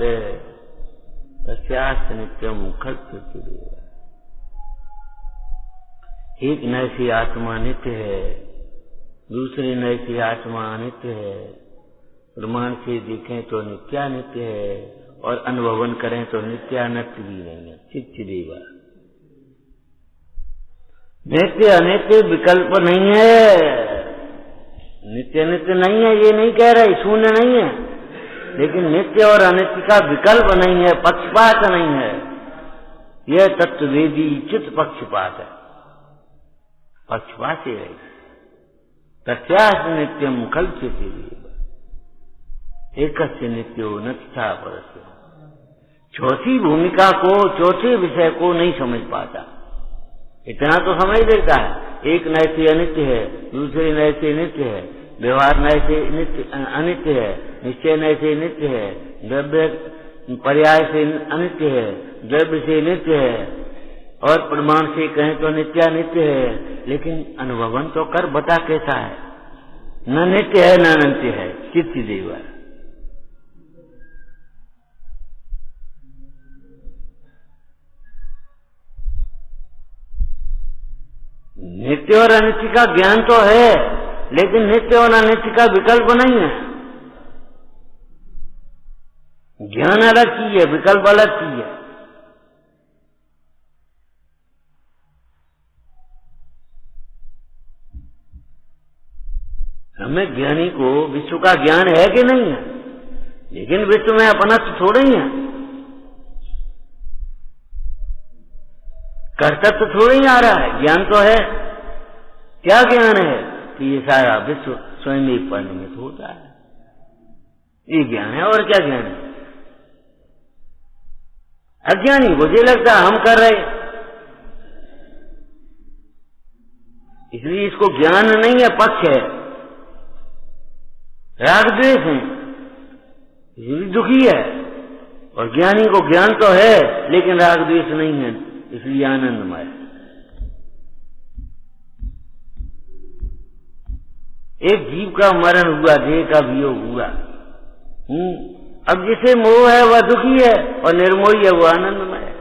तस्यास नित्यम खल चित्ति। एक नय से आत्मा नित्य है, दूसरे नय से आत्मा अनित्य है। प्रमाण से देखें तो नित्यानित्य है और अनुभवन करें तो नित्यानित्य भी नहीं है। चिच्चिदेवा नित्य अनित्य विकल्प नहीं है, नित्य नित्य नहीं है, ये नहीं कह रहे, शून्य नहीं है, लेकिन नित्य और अनित्य का विकल्प नहीं है, पक्षपात नहीं है। यह तत्ववेदी चित पक्षपात है, पक्षपात ही रहेगी। तस्यास नित्यम कल्प्यते एकस्य नित्यो नत्था परस्य। चौथी भूमिका को, चौथे विषय को नहीं समझ पाता। इतना तो समझ लेता है, एक नय से अनित्य है, दूसरे नय से नित्य है, व्यवहार नय से अनित्य है, निश्चय नय से नित्य है, द्रव्य पर्याय से अनित्य है, द्रव्य से नित्य है, और प्रमाण से कहें तो नित्यानित्य है। लेकिन अनुभवन तो कर बता कैसा है? न नित्य है न अनित्य है। चित्तिदेव नित्य और अनित्य का ज्ञान तो है, लेकिन नित्य और अनित्य का विकल्प नहीं है। ज्ञान अलग चीज है, विकल्प अलग चीज है। हमें ज्ञानी को विश्व का ज्ञान है कि नहीं है, लेकिन विश्व में अपना तो थोड़ा ही है, कर्तव्य तो थोड़ा ही आ रहा है, ज्ञान तो है। क्या ज्ञान है कि ये सारा विश्व स्वयं एक परिणमित होता है, ये ज्ञान है। और क्या ज्ञान है? अज्ञानी मुझे लगता है हम कर रहे, इसलिए इसको ज्ञान नहीं है, पक्ष है, राग द्वेष है, इसलिए दुखी है। और ज्ञानी को ज्ञान तो है, लेकिन राग द्वेष नहीं है, इसलिए आनंदमय। एक जीव का मरण हुआ, देह का वियोग हुआ। अब जिसे मोह है वह दुखी है, और निर्मोही है वह आनंदमय है।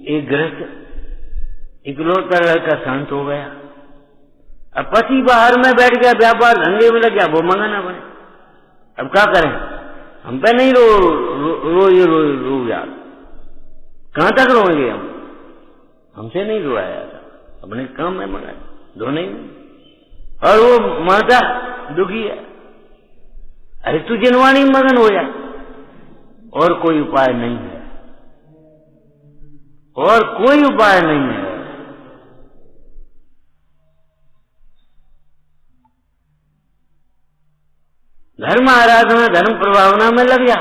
एक गृहस्थ इकलौता लड़का शांत हो गया। अब पति बाहर में बैठ गया, व्यापार धंधे में लग गया, वो मंगा ना बने। अब क्या करें? हम पे नहीं रो यार, कहां तक रोएंगे हम? हमसे नहीं रोया जाता, अपने काम में मंगा धोने में। और वो माता दुखी है, अरे तू जिनवानी मगन हो जाए। और कोई उपाय नहीं है, और कोई उपाय नहीं है। धर्म आराधना, धर्म प्रभावना में लग जा।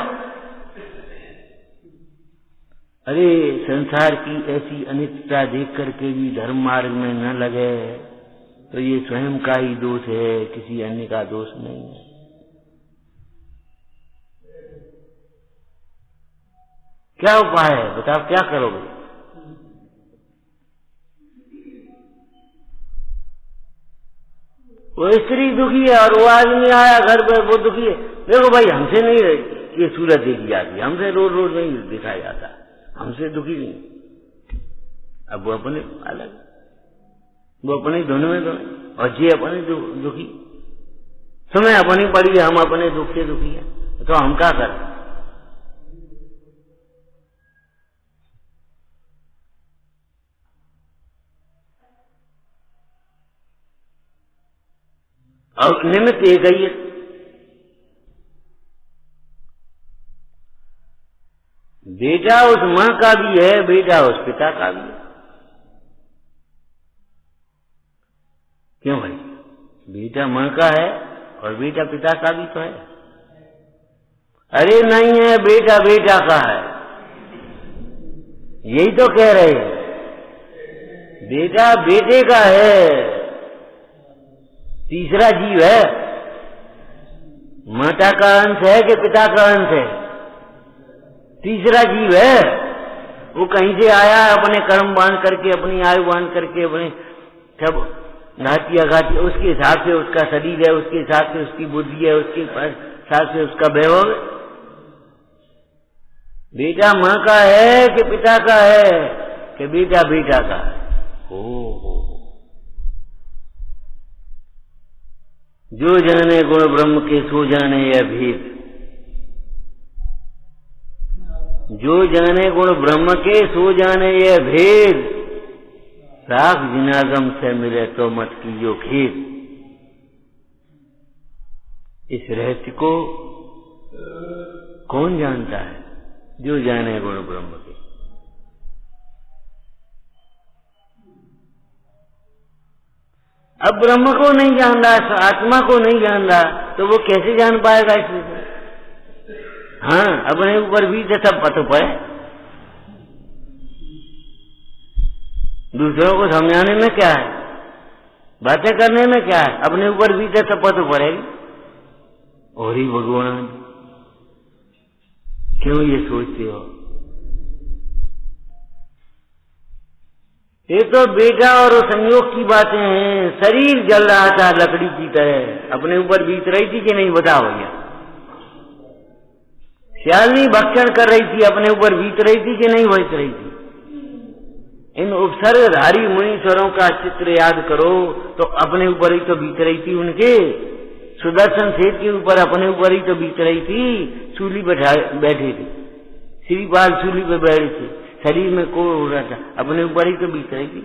अरे संसार की ऐसी अनित्यता देख करके भी धर्म मार्ग में न लगे तो ये स्वयं का ही दोष है, किसी अन्य का दोष नहीं है। क्या उपाय है बताओ, क्या करोगे? वो स्त्री दुखी है और वो आदमी आया घर पे, वो दुखी है। देखो भाई, हमसे नहीं ये सूरत देखी जाती, हमसे रोज रोज नहीं दिखाया जाता, हमसे दुखी नहीं। अब वो अपने अलग, वो अपने धुन में धुन, और जी अपने दुखी। तुम्हें अपनी पड़ी है, हम अपने दुख से दुखी है। तो हम क्या करें? और निमित्त एक ही है। बेटा उस मां का भी है, बेटा उस पिता का भी है। क्यों भाई? बेटा मां का है और बेटा पिता का भी तो है। अरे नहीं है, बेटा बेटा का है, यही तो कह रहे हैं। बेटा बेटे का है, तीसरा जीव है। माता का अंश है कि पिता का अंश है? तीसरा जीव है। वो कहीं से आया, अपने कर्म बांध करके, अपनी आयु बांध करके, अपने सब घाती अघाती, उसके हिसाब से उसका शरीर है, उसके हिसाब से उसकी बुद्धि है, उसके हिसाब से उसका वैभव है। बेटा मां का है कि पिता का है कि बेटा बेटा का है? हो जो जाने गुण ब्रह्म के सो जाने यह भेद। जो जाने गुण ब्रह्म के सो जाने यह भेद। राख जिनागम से मिले तो मत कीजियो खेद। इस रहस्य को कौन जानता है? जो जाने गुण ब्रह्म के। अब ब्रह्म को नहीं जान रहा, आत्मा को नहीं जान रहा, तो वो कैसे जान पाएगा इसमें? हाँ, अपने ऊपर भी सब पता पड़े। दूसरों को समझाने में क्या है, बातें करने में क्या है? अपने ऊपर भी सब पता पड़ेगी। और ही भगवान क्यों ये सोचते हो? ये तो बेटा और संयोग की बातें हैं। शरीर जल रहा था लकड़ी की तरह, अपने ऊपर बीत रही थी कि नहीं बताओ भैया? श्यालनी भक्षण कर रही थी, अपने ऊपर बीत रही थी कि नहीं बीत रही थी? इन उपसर्गधारी मुनीश्वरों का चित्र याद करो तो अपने ऊपर ही तो बीत रही थी। उनके सुदर्शन सेठ के ऊपर अपने ऊपर ही तो बीत रही थी। सूली बैठे थे, श्रीपाल सूली पे बैठे थे, शरीर में कोड़ हो रहा था, अपने ऊपर ही तो बीत रही थी।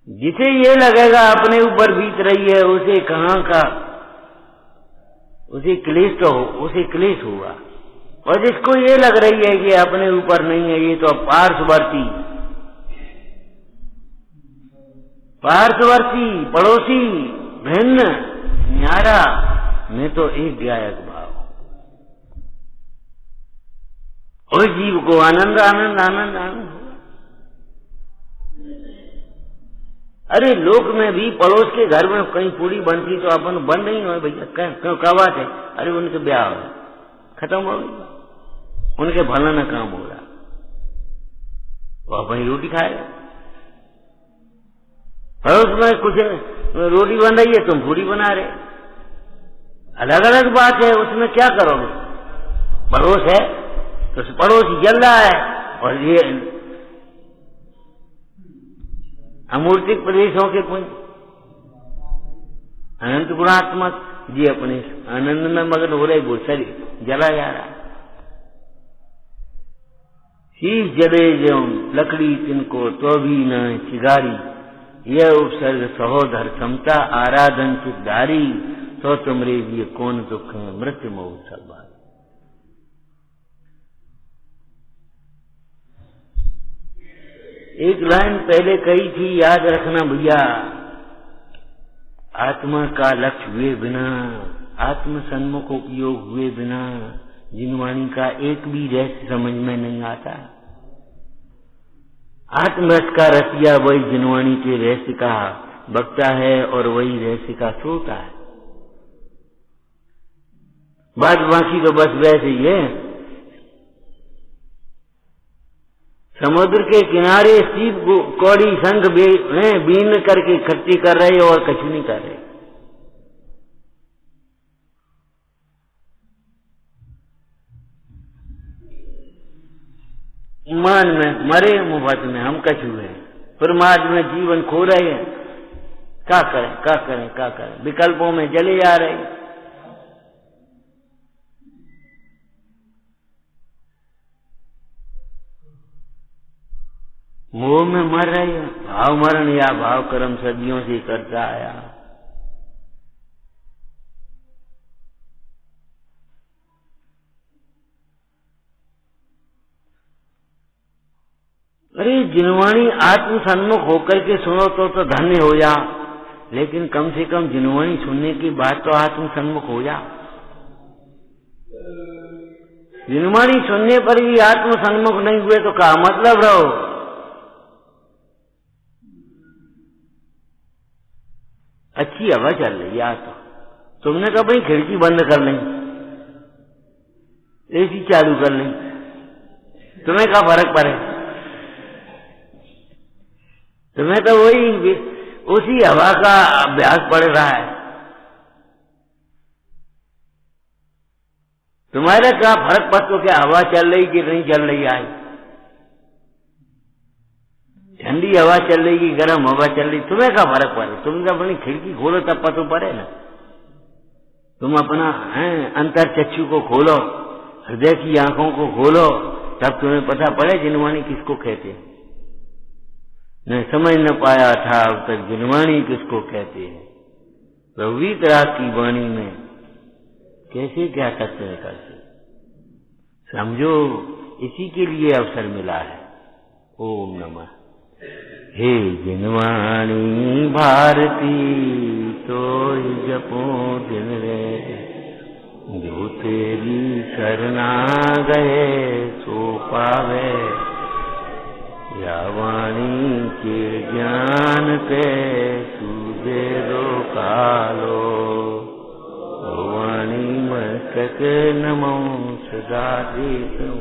जिसे ये लगेगा अपने ऊपर बीत रही है, उसे कहाँ का, उसे क्लेश तो हो, उसे क्लेश हुआ। और जिसको ये लग रही है कि अपने ऊपर नहीं है, ये तो पार्श्ववर्ती, पार्श्ववर्ती, पड़ोसी, भिन्न, न्यारा में तो एक गायक भाव। और जीव को आनंद आनंद आनंद आनंद। अरे लोक में भी पड़ोस के घर में कहीं पूरी बनती तो अपन बन नहीं हो भैया, क्यों क्या बात है? अरे उनके ब्याह हो, खत्म हो गई, उनके भला न काम हो रहा, वो अपनी रोटी खाएगा। पड़ोस में कुछ रोटी बन रही है, तुम पूरी बना रहे, अलग अलग बात है, उसमें क्या करोगे? पड़ोस है तो पड़ोस जल रहा है। और ये अमूर्तिक प्रदेशों के पुंज अनंत गुणात्मक जी अपने आनंद में मगन हो रहे, वो शरीर जला जा रहा। शीश जले जो लकड़ी तिनको तो भी न चिगारी, यह उपसर्ग सहोदर समता आराधन चिदारी, तो तुमरे लिए कौन दुख है मृत्यु मोह सब। एक लाइन पहले कही थी, याद रखना भैया, आत्मा का लक्ष्य हुए बिना, आत्म सन्मुख उपयोग हुए बिना जिनवाणी का एक भी रहस्य समझ में नहीं आता। आत्मरस का रसिया वही जिनवाणी के रहस्य का वक्ता है और वही रहस्य का श्रोता है। बात बाकी तो बस वैसे ही है। समुद्र के किनारे सीप कौड़ी संग बीन करके इकट्ठी कर रहे और कुछ नहीं कर रहे। मान में मरे मुफ्त में हम कछु हैं, प्रमाद में जीवन खो रहे हैं। क्या करें क्या करें क्या करें, विकल्पों में जले जा रहे। मोह में मर रहे हैं। भाव मरण या भाव कर्म सदियों से करता आया। अरे जिनवाणी आत्म सन्मुख होकर के सुनो तो धन्य हो जा, लेकिन कम से कम जिनवाणी सुनने की बात तो आत्म सन्मुख हो जा। जिनवाणी सुनने पर भी आत्म सन्मुख नहीं हुए तो क्या मतलब रहो। अच्छी हवा चल रही है तो तुमने कहा भाई खिड़की बंद कर लें, एसी चालू कर लें, तुम्हें क्या फर्क पड़े। तुम्हें तो वही उसी हवा का अभ्यास पड़ रहा है। तुम्हारे क्या फर्क पड़ता क्या हवा चल रही कि नहीं चल रही है, ठंडी हवा चल रही कि गर्म हवा चल रही, तुम्हें क्या फर्क पड़े। तुम जब अपनी खिड़की खोलो तब पता पड़े ना। तुम अपना अंतर चक्षु को खोलो, हृदय की आंखों को खोलो, तब तुम्हें पता पड़े जिनवाणी किसको कहते हैं। मैं समझ न पाया था अब तक जिनवाणी किसको कहते हैं। प्रवीत राग की वाणी में कैसे क्या तत्व निकलते समझो। इसी के लिए अवसर मिला है। ओम नमः। हे जिनवाणी भारती तो जपो दिन रे, जो तेरी शरणा गए सो पावे। या वाणी के ज्ञान पे सूझे रो कालो, वाणी मस्तक नमो सदा देतो।